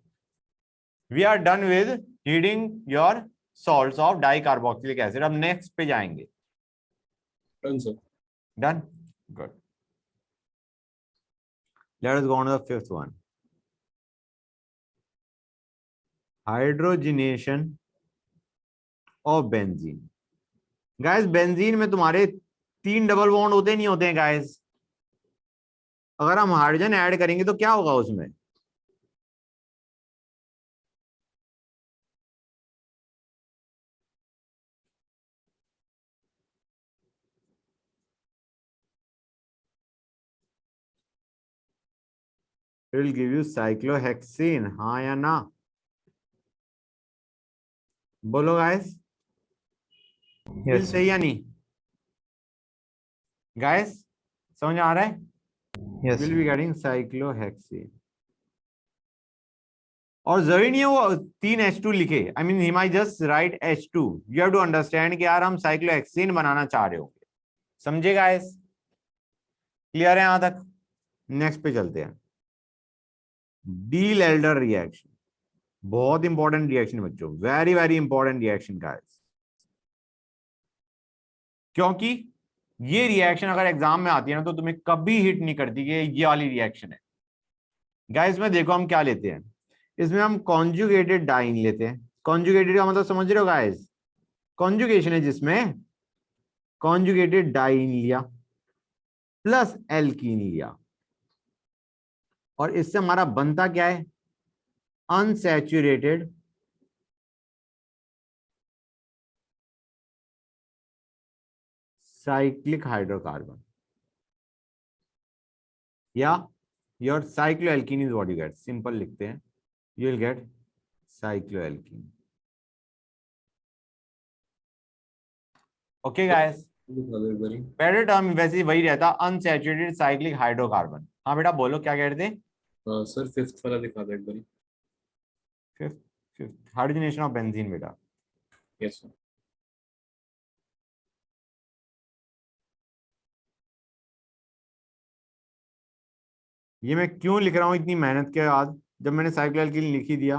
We are done with heating your salts of dicarboxylic acid. अब नेक्स्ट पे जाएंगे। Done sir. Done, good. Let us go on the fifth one, hydrogenation of benzene. Guys, benzene में तुम्हारे 3 डबल बॉन्ड होते नहीं होते हैं गाइस? अगर हम हाइड्रोजन ऐड करेंगे तो क्या होगा उसमें? It will give you cyclohexene, हाँ या ना? बोलो गाइस, यस सही या नहीं? गाइस समझ आ रहा है? Yes will be getting cyclohexane. और जरूरी नहीं है वो 3H2 लिखे। I mean he might just write H2। You have to understand कि यार हम साइक्लोहेक्सेन बनाना चाह रहे होंगे। समझे गाइस? क्लियर है यहां तक? नेक्स्ट पे चलते हैं। डी एल्डर रिएक्शन, बहुत इंपॉर्टेंट रिएक्शन बच्चों, very very important reaction guys. क्योंकि ये रिएक्शन अगर एग्जाम में आती है ना तो तुम्हें कभी हिट नहीं करती कि ये वाली रिएक्शन है। गाइस में देखो हम क्या लेते हैं, इसमें हम कॉन्जुगेटेड डाइन लेते हैं। कॉन्जुगेटेड का मतलब समझ रहे हो गाइस? कॉन्जुगेशन है जिसमें कॉन्जुगेटेड डाइन लिया प्लस एल्कीन लिया, और इससे हमारा बनता क्या है? अनसैचुरेटेड साइक्लिक हाइड्रोकार्बन, या your cycloalkene is what you get. Simple लिखते हैं, you will gate cycloalkene. Okay guys, दिखा दो एक बारी। पहले टर्म वैसे ही वही रहता, अनसैचुरेटेड साइक्लिक हाइड्रोकार्बन। हाँ बेटा बोलो क्या कह रहे थे? सर फिफ्थ वाला दिखा दो एक बारी। फिफ्थ हाइड्रोजनेशन ऑफ बेंजीन बेटा। Yes sir. ये मैं क्यों लिख रहा हूं इतनी मेहनत के बाद, जब मैंने साइक्लोएल्कीन लिख ही दिया?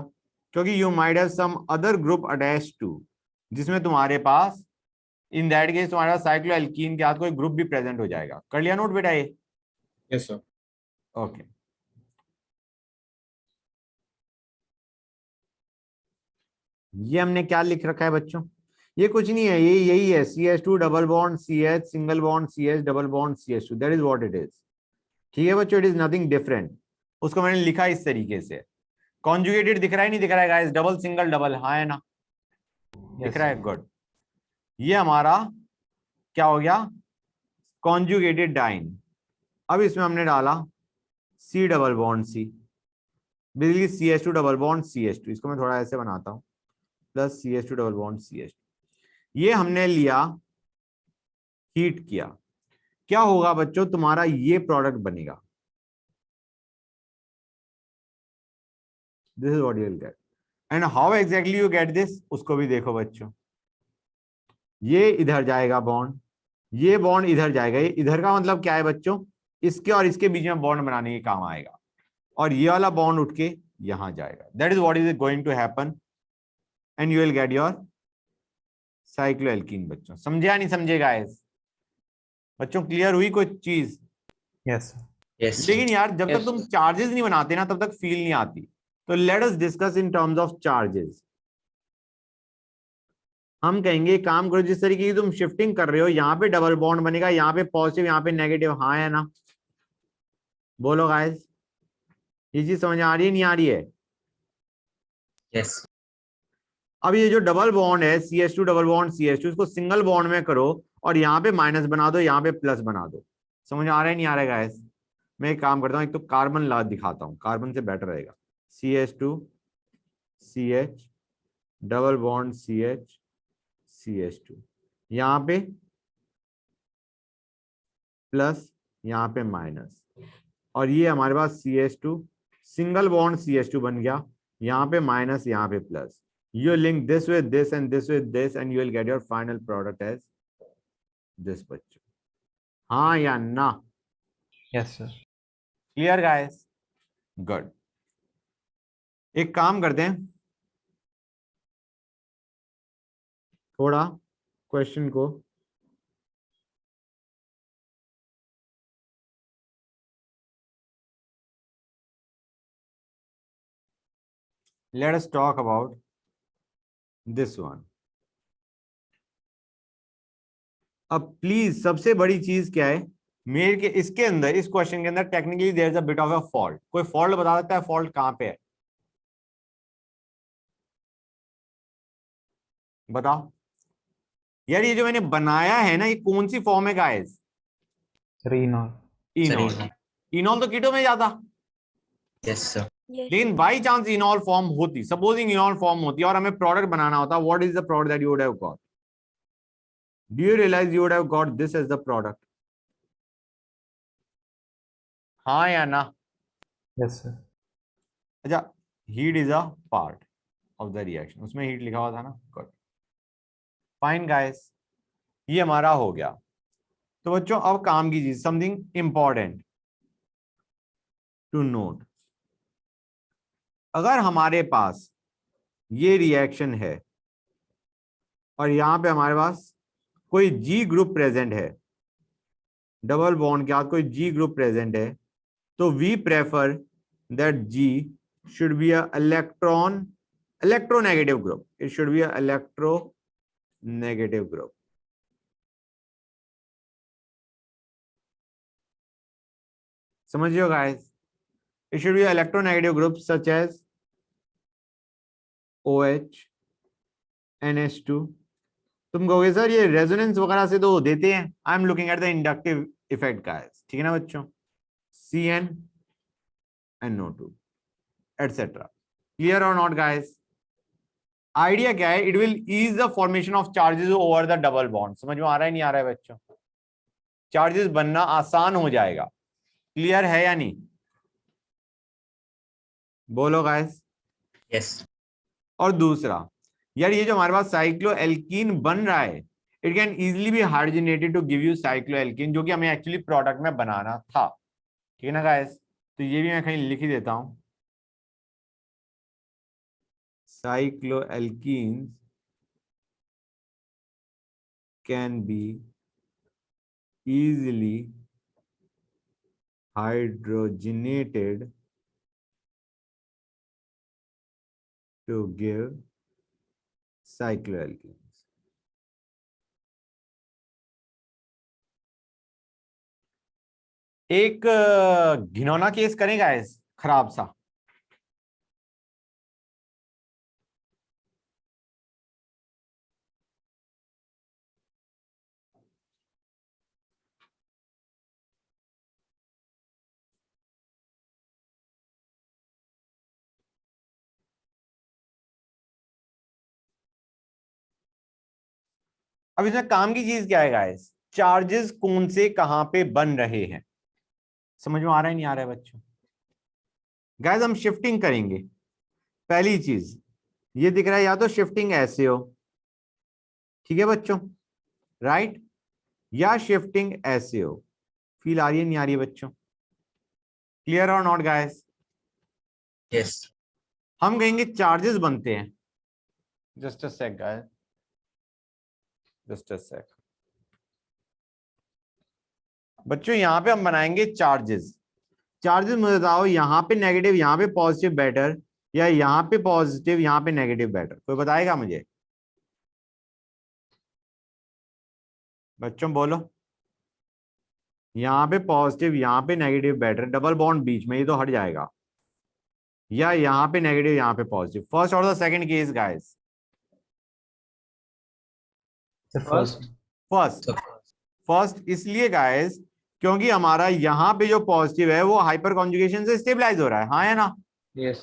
क्योंकि you might have some other group attached to, जिसमें तुम्हारे पास इन दैट केस तुम्हारा साइक्लोएल्कीन के साथ कोई ग्रुप भी प्रेजेंट हो जाएगा। कर लिया नोट बेटा ये? Yes sir. ओके, ये हमने क्या लिख रखा है बच्चों? ये कुछ नहीं है, ये यही है, CH2 double bond CH single bond CH double bond CH2, that is what it is. ठीक है बच्चों, इट इज नथिंग डिफरेंट। उसको मैंने लिखा इस तरीके से। कॉन्जुगेटेड दिख रहा है नहीं दिख रहा है गाइस? डबल सिंगल डबल, हाँ है ना? दिख रहा है, गुड। ये हमारा क्या हो गया? Conjugated diene. अब इसमें हमने डाला C double bond C, basically CH2 double bond CH2, इसको मैं थोड़ा ऐसे बनाता हूँ, plus CH2 double bond CH2। ये हमने लिया, हीट किया, क्या होगा बच्चों, तुम्हारा ये प्रोडक्ट बनेगा, this is what you will gate. And how exactly you get this, उसको भी देखो बच्चों। ये इधर जाएगा बॉन्ड, ये बॉन्ड इधर जाएगा, ये इधर का मतलब क्या है बच्चों, इसके और इसके बीच में बॉन्ड बनाने के काम आएगा, और ये वाला बॉन्ड उठ के यहां जाएगा। That is what is going to happen, and you will get your cycloalkene. बच्चों समझे या नहीं समझे गाइस? बच्चों क्लियर हुई कोई चीज? Yes, sir. Yes, sir. लेकिन यार जब तक Yes, तुम sir. चार्जेस नहीं बनाते ना, तब तक फील नहीं आती। तो let us discuss in terms of charges. हम कहेंगे काम करो, जिस तरीके की तुम शिफ्टिंग कर रहे हो, यहाँ पे डबल बॉन्ड बनेगा, यहाँ पे पॉजिटिव, यहाँ पे नेगेटिव, हाँ या ना? बोलो गाइस, ये चीज समझ आ रही है नहीं आ रही है? Yes. अब ये जो डबल बॉन्ड है CH2 डबल बॉन्ड CH2, इसको सिंगल बॉन्ड में करो और यहाँ पे माइनस बना दो, यहाँ पे प्लस बना दो। समझ आ रहा है नहीं आ रहा है गाइस? मैं एक काम करता हूँ, एक तो कार्बन ला दिखाता हूँ, कार्बन से बेटर रहेगा। CH2 CH double bond CH CH2, यहाँ पे प्लस, यहाँ पे माइनस, और ये हमारे पास CH2 सिंगल बॉन्ड CH2 बन गया, यहाँ पे माइनस, यहाँ पे plus. You link this with this and this with this, and you will get your final product as this बच्चों। हाँ या ना? Yes, sir. Clear guys? Good. एक काम करते हैं, थोड़ा क्वेश्चन को let us talk about this one। अब प्लीज सबसे बड़ी चीज क्या है मेरे के इसके अंदर, इस क्वेश्चन के अंदर technically there is a bit of a fault. कोई फॉल्ट बता सकता है फॉल्ट कहां पे है? बताओ यार, ये जो मैंने बनाया है ना, ये कौन सी फॉर्म है guys? Renal. Enol. Sorry. Enol तो कीटो में जाता, Yes, sir. लेकिन बाई चांस इनॉल फॉर्म होती, सपोजिंग इनॉल फॉर्म होती और हमें प्रोडक्ट बनाना होता, what is the product that you would have got? Do you realise you would have got this as the product? हाँ या ना? Yes, sir. अच्छा, heat is a part of the reaction, उसमें हीट लिखा हुआ था ना। गुड, फाइन गाइस, ये हमारा हो गया। तो बच्चों अब काम की चीज, समथिंग इंपॉर्टेंट टू नोट। अगर हमारे पास ये रिएक्शन है और यहां पे हमारे पास कोई G ग्रुप प्रेजेंट है, डबल बॉन्ड के साथ कोई G ग्रुप प्रेजेंट है, तो we prefer that G should be a electronegative group, it should be a electronegative group। समझियो guys, it should be an electronegative group such as OH NH2। तुम कहोगे sir ये resonance वगैरह से तो देते हैं, I am looking at the inductive effect guys, ठीक है ना बच्चों? CN NO2 etcetera. क्लियर और नॉट गाइस? आइडिया क्या है, it will ease the formation of charges over the double bond. समझ में आ रहा है नहीं आ रहा है बच्चों? चार्जेस बनना आसान हो जाएगा। क्लियर है या नहीं? बोलो गाइस। Yes. और दूसरा यार, ये जो हमारे पास साइक्लोएल्कीन बन रहा है, it can easily be hydrogenated to give you cycloalkene, जो कि हमें एक्चुअली प्रोडक्ट में बनाना था। ठीक है ना गाइस? तो ये भी मैं कहीं लिख ही देता हूं, cycloalkenes can be easily hydrogenated to give cycloalkenes। एक घिनौना केस करेगा इस खराब सा। अब इसमें काम की चीज क्या है गाइस, चार्जेस कौन से कहां पे बन रहे हैं, समझ में आ रहा है नहीं आ रहा है बच्चों। गाइस हम शिफ्टिंग करेंगे, पहली चीज ये दिख रहा है, या तो शिफ्टिंग ऐसे हो, ठीक है बच्चों, राइट, या शिफ्टिंग ऐसे हो। फील आ रही है नहीं आ रही है बच्चों, क्लियर और नॉट गाइस। Yes. हम कहेंगे चार्जेस बनते हैं, just a sec guys, just a sec बच्चों, यहां पे हम बनाएंगे चार्जेस। चार्जेस मुझे बताओ, यहां पे नेगेटिव यहां पे पॉजिटिव बेटर, या यहां पे पॉजिटिव यहां पे नेगेटिव बेटर, कोई बताएगा मुझे बच्चों, बोलो। यहां पे पॉजिटिव यहां पे नेगेटिव बेटर, डबल बॉन्ड बीच में, ये तो हट जाएगा, या यहां पे नेगेटिव यहां पे पॉजिटिव, फर्स्ट और the second case guys. Sir, First. first. First, So, first इसलिए गाइस क्योंकि हमारा यहां पे जो पॉजिटिव है वो हाइपर कॉन्जुगेशन से स्टेबलाइज हो रहा है, हाँ या ना, Yes.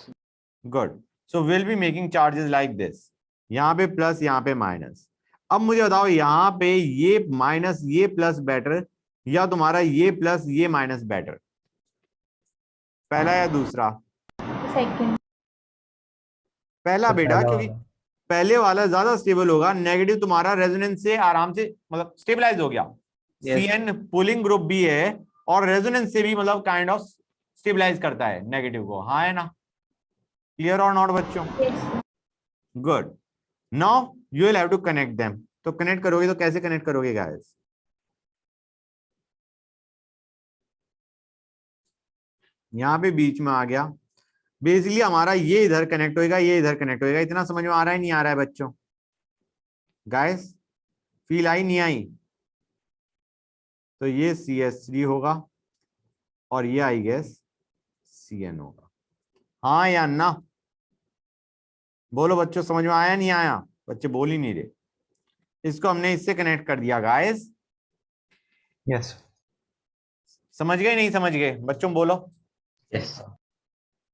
Good. So will be making charges like this, यहाँ पे प्लस यहाँ पे माइनस। अब मुझे बताओ यहाँ पे ये माइनस ये प्लस बेटर, या तुम्हारा ये प्लस ये माइनस बेटर, पहला या दूसरा? सेकंड। पहला Sir, बेटा, पहला क्योंकि वाला. पहले वाला ज्यादा स्टेबल होगा, नेगेटिव तुम्हारा रेजोनेंस से आराम से मतलब स्टेबलाइज हो गया, Yes. सीएन पुलिंग ग्रुप भी है और रेजोनेंस से भी मतलब काइंड ऑफ स्टेबलाइज करता है नेगेटिव को, हाँ है ना, क्लियर और नॉट बच्चों, yes. Good. Now you will have to connect them, तो कनेक्ट करोगे तो कैसे कनेक्ट करोगे गाइस, यहां पे बीच में आ गया, बेसिकली हमारा ये इधर कनेक्ट होएगा ये इधर कनेक्ट होएगा, इतना समझ में आ रहा है नहीं आ रहा है बच्चों, गाइस फील आई नहीं आई? तो ये CH3 होगा और ये आई गेस CN होगा, हाँ या ना, बोलो बच्चों, समझ में आया नहीं आया? बच्चे बोल ही नहीं रहे। इसको हमने इससे कनेक्ट कर दिया गाइस, Yes. समझ गए नहीं समझ गए बच्चों, बोलो। yes.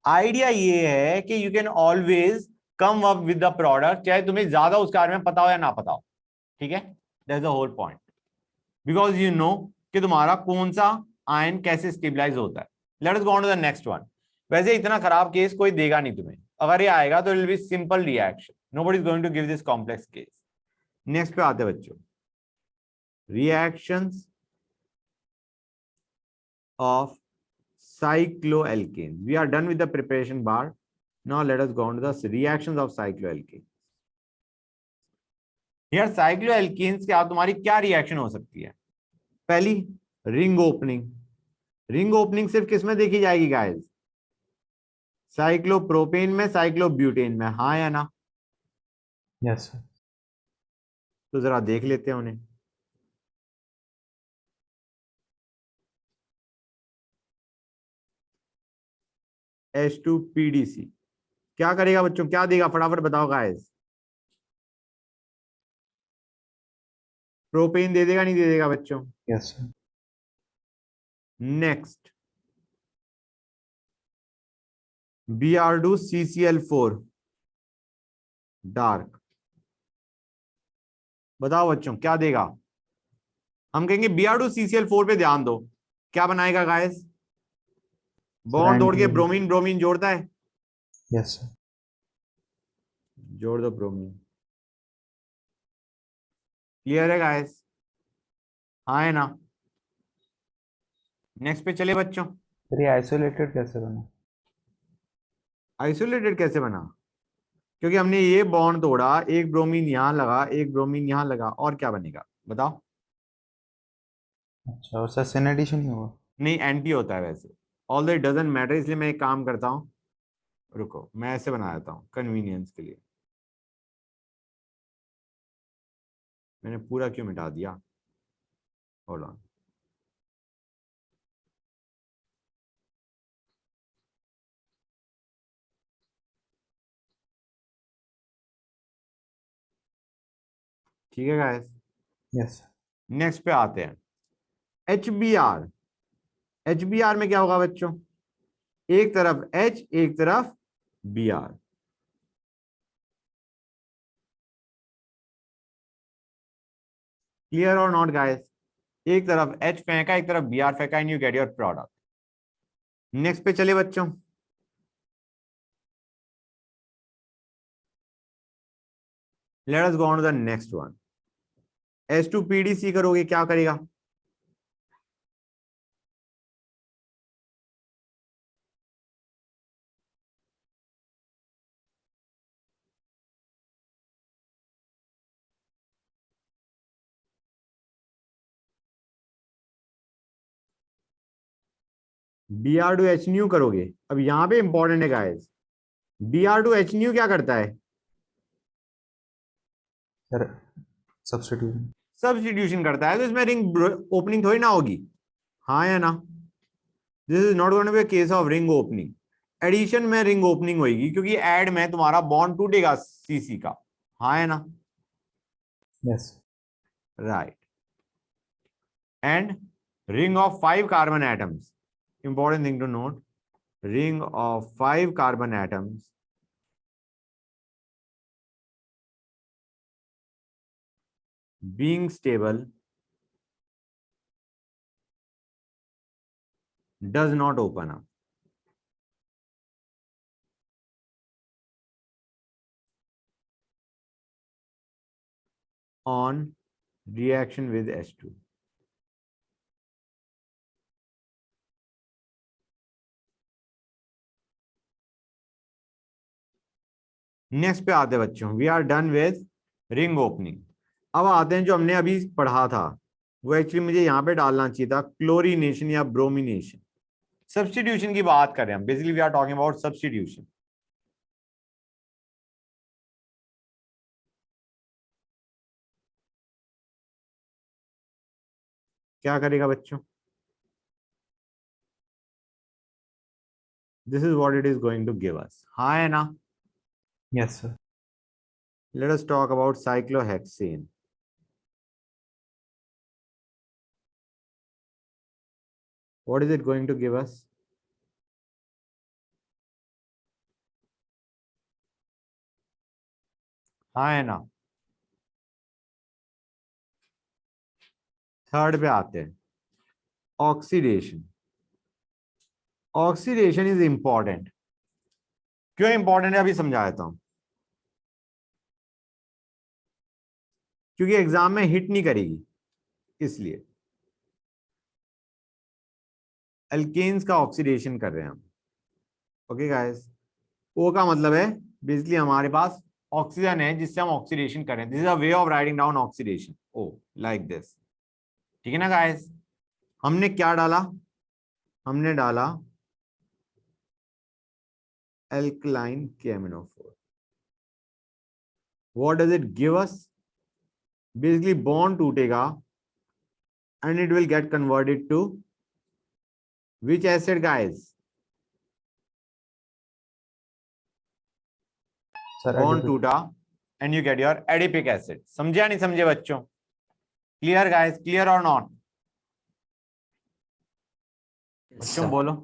आइडिया ये है कि you can always come up with the product, चाहे तुम्हें ज्यादा उसके बारे में पता हो या ना पता हो, ठीक है, that's the whole point, because you know कि तुम्हारा कौन सा आयन कैसे स्टेबलाइज होता है। Let us go on to the next one. वैसे इतना खराब केस कोई देगा नहीं तुम्हें, अगर ये आएगा तो it will be simple reaction, nobody is going to give this complex case. Next पे आते हैं बच्चों, reactions of cycloalkanes. We are done with the preparation bar. Now let us go on to the reactions of cycloalkanes. Here cycloalkanes क्या तुम्हारी क्या reaction हो सकती है? पहली रिंग ओपनिंग, रिंग ओपनिंग सिर्फ किसमें देखी जाएगी गाइस? साइक्लोप्रोपेन में, साइक्लोब्यूटेन में, हाँ या ना? Yes, sir. तो जरा देख लेते हैं उन्हें। H2PDC क्या करेगा बच्चों, क्या देगा, फटाफट बताओ गाइस। प्रोपेन दे देगा नहीं दे देगा बच्चों? Yes, sir. Next Br2CCl4 dark, बताओ बच्चों क्या देगा? हम कहेंगे Br2CCl4 पे ध्यान दो, क्या बनाएगा गाइस? बॉन्ड तोड़ के anti- ब्रोमीन ब्रोमीन जोड़ता है, Yes, sir. जोड़ दो ब्रोमीन, क्लियर है गाइस, हाँ है ना? नेक्स्ट पे चले बच्चों। फिर ये आइसोलेटेड कैसे बना? आइसोलेटेड कैसे बना? क्योंकि हमने ये बॉन्ड तोड़ा, एक ब्रोमीन यहां लगा एक ब्रोमीन यहां लगा, और क्या बनेगा बताओ? अच्छा, और सर एडिशन ही हुआ? नहीं, एंटी होता है वैसे, ऑल इट डजंट मैटर, इसलिए मैं एक काम करता हूं, रुको मैं ऐसे बना देता हूं कन्वीनियंस के लिए। मैंने पूरा क्यों मिटा दिया, होल्ड ऑन, ठीक है गाइस। Yes, sir. नेक्स्ट पे आते हैं, HBr। HBr में क्या होगा बच्चों? एक तरफ H एक तरफ Br, क्लियर और नॉट गाइस? एक तरफ H फेंका, एक तरफ Br फेंका, and you get your product. Next पे चले बच्चों। Let us go on to the next one. H2PDC करोगे, क्या करेगा? Br2H न्यू करोगे। अब यहां पे इंपॉर्टेंट है गाइस, Br2H न्यू क्या करता है? Sir substitution. सब्स्टिट्यूशन करता है, तो इसमें रिंग ओपनिंग थोड़ी ना होगी, हाँ या ना? This is not going to be a case of ring opening. Addition में रिंग ओपनिंग होगी, क्योंकि ऐड में तुम्हारा बॉन्ड टूटेगा सीसी का, हाँ या ना? Yes. Right. And ring of 5 carbon atoms, important thing to note, ring of 5 carbon atoms being stable does not open up. On reaction with H2. Next पे आते हैं बच्चों, we are done with ring opening. अब आते हैं जो हमने अभी पढ़ा था, वो एक्चुअली मुझे यहां पे डालना चाहिए था, क्लोरीनेशन या ब्रोमिनेशन। सब्स्टिट्यूशन की बात करें हम, basically we are talking about substitution. क्या करेगा बच्चों? This is what it is going to give us, हाँ है ना? Yes sir. Let us talk about cyclohexane. What is it going to give us? हाँ है ना? थर्ड पे आते हैं, ऑक्सीडेशन। Oxidation is important. क्यों इंपॉर्टेंट है अभी समझा देता हूं। क्योंकि एग्जाम में हिट नहीं करेगी, इसलिए एल्केन्स का ऑक्सीडेशन कर रहे हैं हम। ओके गाइस, ओ का मतलब है बेसिकली हमारे पास ऑक्सीजन है जिससे हम ऑक्सीडेशन कर रहे हैं। This is a way of writing down oxidation, O like this. ठीक है ना गाइस? हमने क्या डाला? हमने डाला alkaline KMnO4. What does it give us? Basically bond टूटेगा and it will get converted to which acid guys? Sir Bond टूटा and you get your adipic acid. समझे या नहीं समझे बच्चों? Clear guys? Clear or not? Yes, बच्चों sir. बोलो।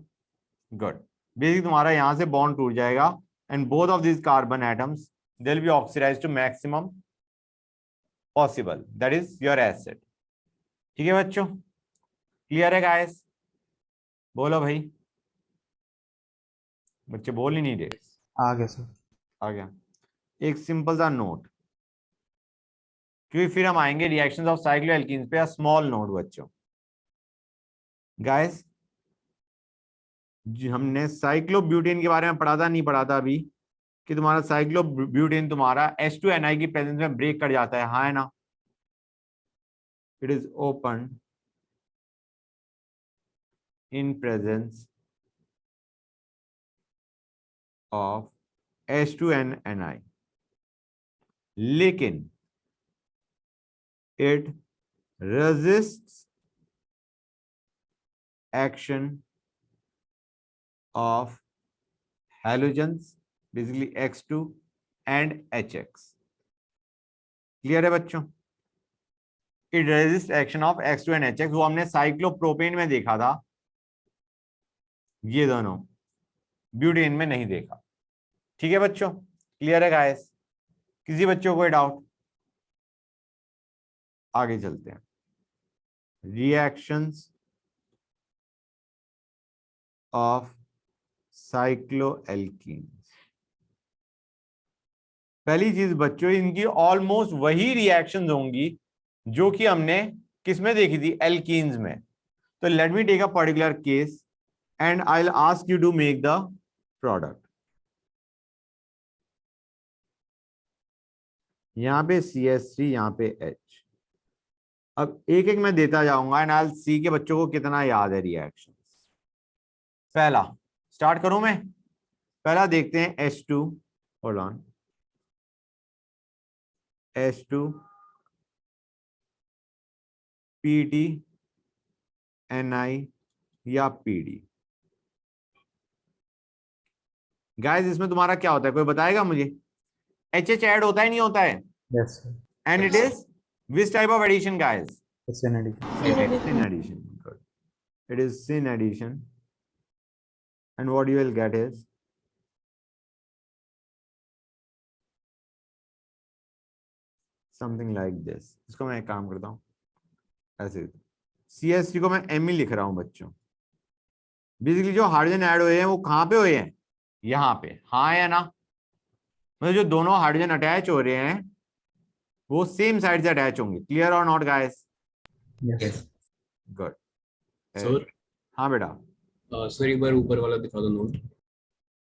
Good. Basically तुम्हारा यहां से बॉन्ड टूट जाएगा and both of these carbon atoms they'll be oxidized to maximum possible, that is your acid. ठीक है बच्चों? क्लियर है गाइस? बोलो भाई, बच्चे बोल ही नहीं रहे। आ गया सर। आ गया। एक सिंपल सा नोट, क्योंकि फिर हम आएंगे रिएक्शंस ऑफ साइक्लोएल्कीन्स पे। स्मॉल नोट बच्चों, गाइस हमने साइक्लोब्यूटेन के बारे में पढ़ा था, नहीं पढ़ा था अभी, कि तुम्हारा साइक्लोब्यूटेन तुम्हारा H2Ni की प्रेजेंस में ब्रेक कर जाता है, हाँ है ना? It is open in presence of H2Ni, लेकिन it resists action of halogens, basically X2 and HX. Clear है बच्चों? It resists action of X2 and HX, वो हमने साइक्लोप्रोपेन में देखा था, ये दोनों ब्यूटेन में नहीं देखा। ठीक है बच्चों? क्लियर है गाइस? किसी बच्चों को कोई डाउट? आगे चलते हैं। Reactions of cycloalkenes. पहली चीज बच्चों, इनकी ऑलमोस्ट वही रिएक्शंस होंगी जो कि हमने किसमें देखी थी, एल्कीन्स में। तो let me take a particular case and I will ask you to make the product. यहां पे CH3, यहां पे H। अब एक एक मैं देता जाऊंगा एंड आई विल सी के बच्चों को कितना याद है रिएक्शन। पहला स्टार्ट करूं मैं। पहला देखते हैं H2, hold on, H2 PT Ni या PD। गाइस इसमें तुम्हारा क्या होता है, कोई बताएगा मुझे? HH ऐड होता है नहीं होता है? Yes, sir. And it Yes. Is which type of addition guys? It's an addition. Syn addition. Good. It is syn addition. And what you will get is something like this. इसको मैं एक काम करता हूँ ऐसे, CH3 को मैं Me लिख रहा हूँ बच्चों। बेसिकली जो हाइड्रोजन ऐड हुए हैं वो कहाँ पे हुए हैं, यहाँ पे, हाँ या ना? मतलब जो दोनों हाइड्रोजन अटैच हो रहे हैं वो सेम साइड से अटैच होंगे। क्लियर और not guys? Yes. Yes. Good. Sir हाँ बेटा। सर एक बार ऊपर वाला दिखा दो नोट।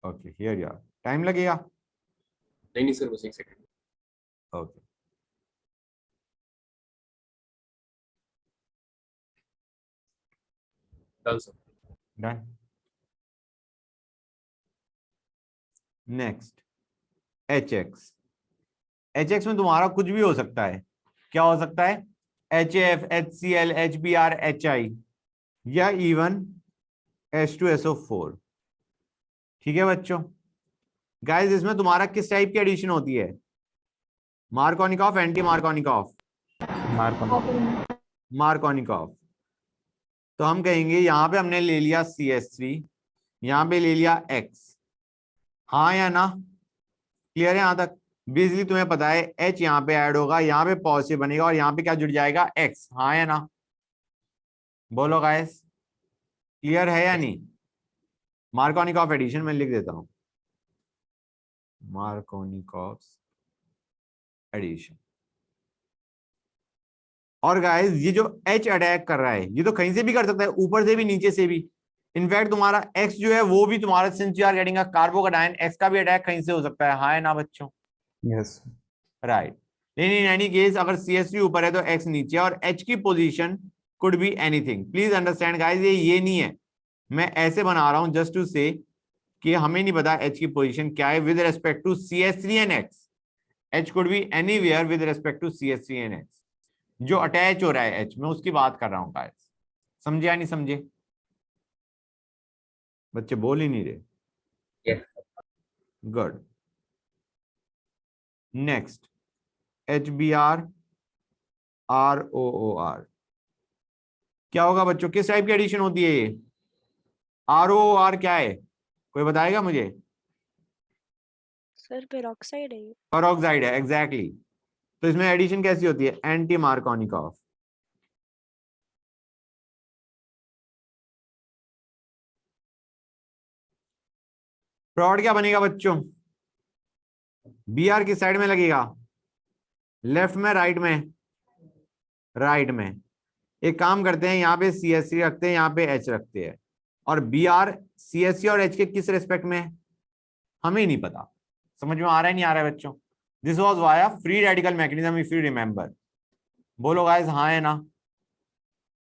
ओके हियर यार, टाइम लगेगा? नहीं नहीं सर, बस एक second. Okay done sir. Done. Next HX। HX में तुम्हारा कुछ भी हो सकता है। क्या हो सकता है? HF, HCl, HBr, HI या इवन H2SO4। ठीक है बच्चों। गाइस इसमें तुम्हारा किस टाइप की एडिशन होती है? Markovnikov, anti Markovnikov? Marconi. Markovnikov. तो हम कहेंगे यहां पे हमने ले लिया CH3, यहां पे ले लिया X, हाँ या ना? क्लियर है यहां तक? बेसिकली तुम्हें पता है H यहाँ पे ऐड होगा, यहाँ पे पॉजिटिव बनेगा और यहाँ पे क्या जुड़ जाएगा, X, हाँ या ना? बोलो गाइस, क्लियर है या नहीं? मार्कोनिकॉफ एडिशन मैं लिख देता हूं, मार्कोनिकॉफ एडिशन। और गाइस ये जो H अटैक कर रहा है ये तो कहीं से भी कर सकता है, ऊपर से भी नीचे से भी। इनफैक्ट तुम्हारा X जो है वो भी तुम्हारा, since you are getting a carbocation, X का भी अटैक कहीं से हो सकता है, हाँ या ना बच्चों? Yes. राइट। लेकिन इन एनी केस अगर CH3 ऊपर है तो X नीचे, और H की position could be anything. Please understand guys, ये नहीं है, मैं ऐसे बना रहा हूं जस्ट टू से कि हमें नहीं पता H की पोजीशन क्या है with respect to CH3 and X। H could be anywhere with respect to CH3 and X। जो अटैच हो रहा है H में उसकी बात कर रहा हूं गाइस। समझे या नहीं समझे? बच्चे बोल ही नहीं रहे। Yes. Good. Next HBr ROOR। क्या होगा बच्चों, किस टाइप की एडिशन होती है ये? ROOR क्या है, कोई बताएगा मुझे? सर पेरोक्साइड है ये। पेरोक्साइड है, एग्जैक्टली। तो इसमें एडिशन कैसी होती है? Anti Markovnikov. प्रोड क्या बनेगा बच्चों? Br किस साइड में लगेगा, लेफ्ट में राइट में? राइट में। एक काम करते हैं, यहाँ पे CH3 रखते हैं, यहाँ पे H रखते हैं, और Br CH3 और H के किस रेस्पेक्ट में हमें नहीं पता। समझ में आ रहा है नहीं आ रहा है बच्चों? This was via free radical mechanism if you remember. बोलो गाइस हाँ है ना?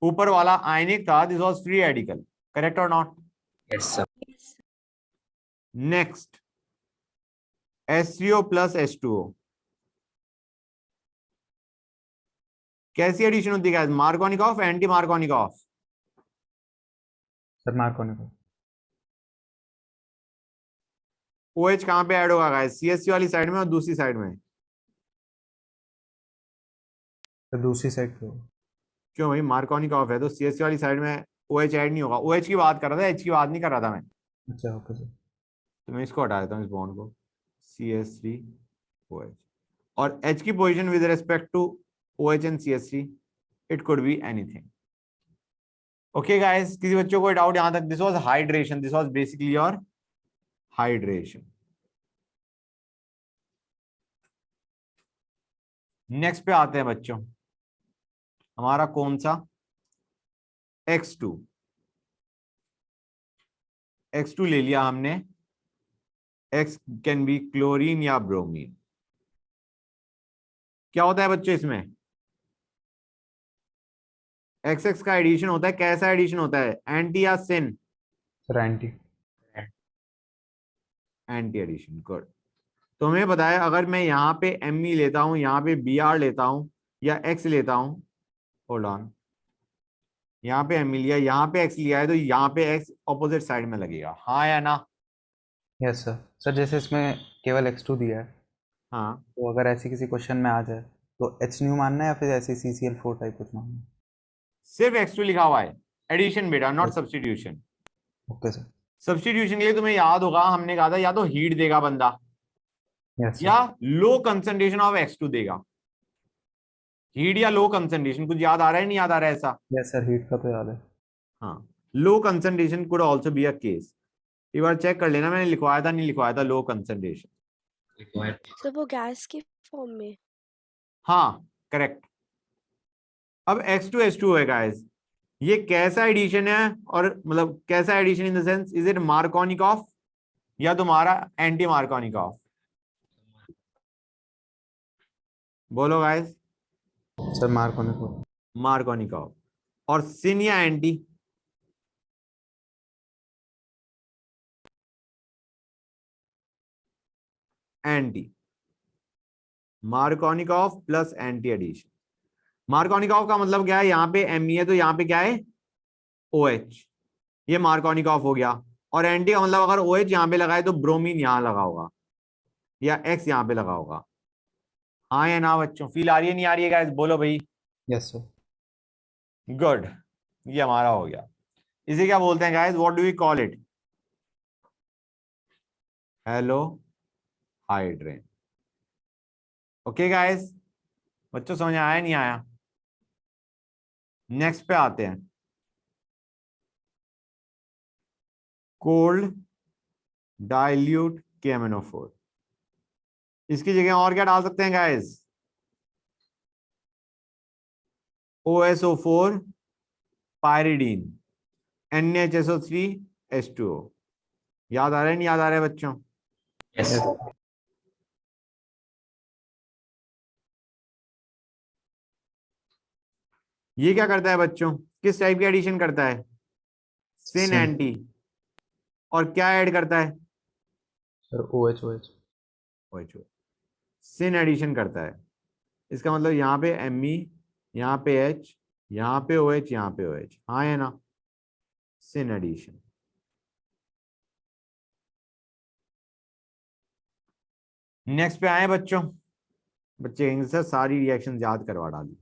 ऊपर वाला आयनिक था, this was free radical, correct और not? Yes sir. Next HCO plus H2O। कैसी एडिशन होती है? Markovnikov, anti Markovnikov? Sir, Marconi. OH कहां पे ऐड होगा गाइस? CH3 वाली साइड में और दूसरी साइड में? तो दूसरी साइड पे होगा। क्यों भाई, मार्कोनिकॉफ है तो CH3 वाली साइड में OH ऐड नहीं होगा। OH की बात कर रहा था, H की बात नहीं कर रहा था मैं। अच्छा, ओके सर। तो मैं इसको हटा देता हूँ, इस बॉन्ड को, CH3 OH। और H की position with respect to OH and CH3, it could be anything. Okay guys, किसी बच्चों को डाउट यहां तक? This was hydration, this was basically your hydration. Next पे आते हैं बच्चों, हमारा कौन सा? X2. X2 ले लिया हमने. X कैन बी क्लोरीन या ब्रोमीन. क्या होता है बच्चों इसमें? XX का एडिशन होता है. कैसा एडिशन होता है? एंटी या syn? Sir anti. Anti addition. Good. तो हमें बताया, अगर मैं यहाँ पे Me लेता हूं, यहाँ पे Br लेता हूं, या X लेता हूं, होल्ड ऑन, यहाँ पे Me लिया, यहाँ पे X लिया है, तो यहाँ पे X ऑपोजिट साइड में लगेगा. हाँ या ना? Yes sir. सर जैसे इसमें केवल X2 दिया है, हाँ. तो अगर ऐसी किसी क्वेश्चन में आ जाए तो H न्यू मानना है या फिर ऐसे CCl4 टाइप कुछ मानना है? सिर्फ X2 लिखा हुआ है. एडिशन बेटा, not substitution. Okay sir. Substitution के लिए तुम्हें याद होगा, हमने कहा था या तो हीट देगा बंदा, यस या sir. Low concentration of X2 देगा. हीट या लो कंसंट्रेशन, कुछ याद आ रहा है? नहीं याद आ रहा है ऐसा? यस सर, हीट का तो याद है. हाँ. Low concentration could also be a case. एक बार चेक कर लेना, मैंने लिखवाया था नहीं लिखवाया था लो कंसंट्रेशन. Required. तो वो गैस की फॉर्म में. हाँ करेक्ट. अब X2H2 है गाइस, ये कैसा एडिशन है? और मतलब कैसा addition in the sense, is it Markovnikov या तुम्हारा एंटी मार्कोनिकॉफ? बोलो गाइस. सर मार्क होने को. मार्कोनिकॉफ. और सिन या anti? Anti. Markovnikov plus anti addition. Markovnikov का मतलब क्या है? यहाँ पे Me है तो यहाँ पे क्या है? OH. ये मार्कोनिकॉफ हो गया. और एंटी का मतलब अगर OH यहाँ पे लगाए तो ब्रोमीन यहाँ लगा होगा, या X यहाँ पे लगा होगा. हाँ या ना बच्चों? फील आ रही है नहीं आ रही है गाइस? बोलो भाई. Yes sir. गुड. ये हमारा हो गया. इसे क्या बोलते हैं guys? What do we call it? Halohydrin. Okay guys, बच्चों समझ आया नहीं आया? नेक्स्ट पे आते हैं. Cold dilute KMnO4. इसकी जगह और क्या डाल सकते हैं guys? OSO4 pyridine, NaHSO3 H2O. याद आ रहा है नहीं याद आ रहा है बच्चों? Yes. ये क्या करता है बच्चों? किस टाइप की एडिशन करता है? Syn Sin. एंटी. और क्या ऐड करता है? Sir OH. OH. Syn addition करता है. इसका मतलब यहाँ पे Me, यहाँ पे H, यहाँ पे OH, यहाँ पे OH. हाँ या ना? सिन एडिशन. नेक्स्ट पे आए बच्चों. बच्चे कहेंगे सर सारी रिएक्शन याद करवा डाली.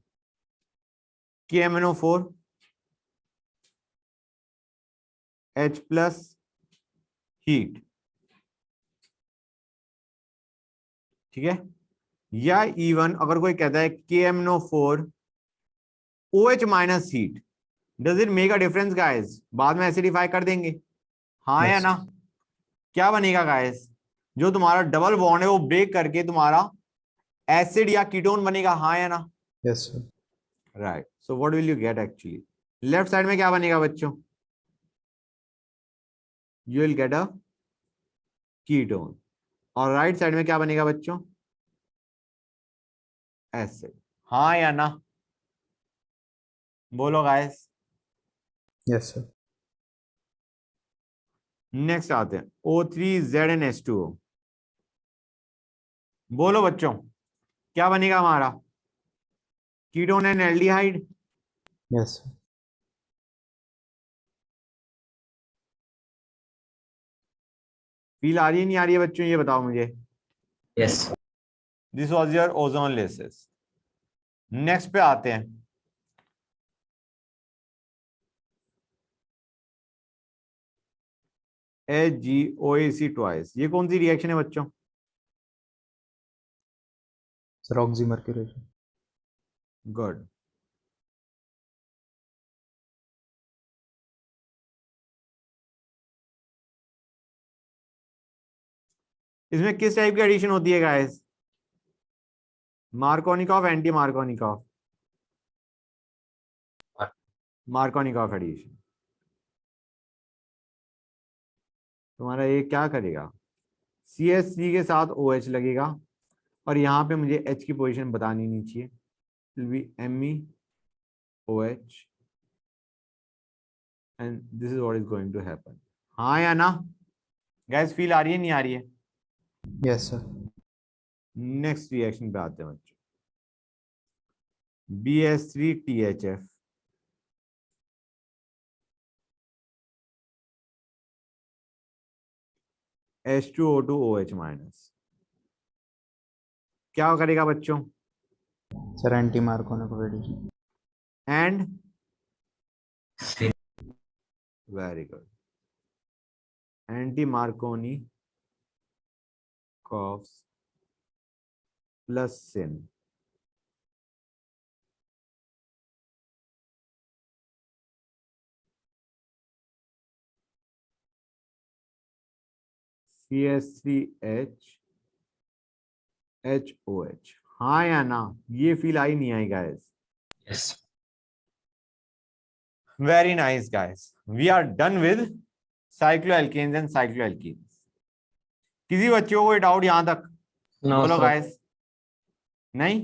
KMnO4 H plus heat. ठीक है. या इवन अगर कोई कहता है KMnO4 OH minus heat, does it make a difference guys? बाद में एसिडिफाई कर देंगे. हाँ या Yes. ना? क्या बनेगा गाइस? जो तुम्हारा डबल बॉन्ड है वो ब्रेक करके तुम्हारा एसिड या कीटोन बनेगा. हाँ या ना? Yes sir. Right. So what will you get actually? Left side में क्या बनेगा बच्चों? You will get a ketone. और राइट साइड में क्या बनेगा बच्चों? एसिड. हाँ या ना? बोलो गाइस. Yes sir. नेक्स्ट आते हैं O3ZnH2O. बोलो बच्चों, क्या बनेगा हमारा? Ketone and aldehyde. Yes sir. Feel आ रही है नहीं आ रही है बच्चों? ये बताओ मुझे. Yes. This was your ozonolysis. Next पे आते हैं. HgOAc twice. ये कौन सी रिएक्शन है बच्चों? Sir oxymercuration. गुड। इसमें किस टाइप की एडिशन होती है guys? Markovnikov, anti Markovnikov? Markovnikov addition. तुम्हारा ये क्या करेगा? CH3 के साथ OH लगेगा और यहाँ पे मुझे H की पोजीशन बतानी नहीं चाहिए, will be MEOH and this is what is going to happen. हाँ या ना गैस? फील आ रही है नहीं आ रही है? Yes sir. नेक्स्ट रिएक्शन पे आते हैं बच्चों। BH3THF H2O2OH माइनस क्या करेगा बच्चों? Sir anti Markovnikov addition. And Same. Very good, anti Markovnikov plus syn. CH3HOH, हाँ या ना? ये फील आई नहीं आई guys? Yes. Very nice guys, we are done with cycloalkanes and cycloalkenes. किसी बच्चों को डाउट यहां तक? No, बोलो sir. गाइस। नहीं?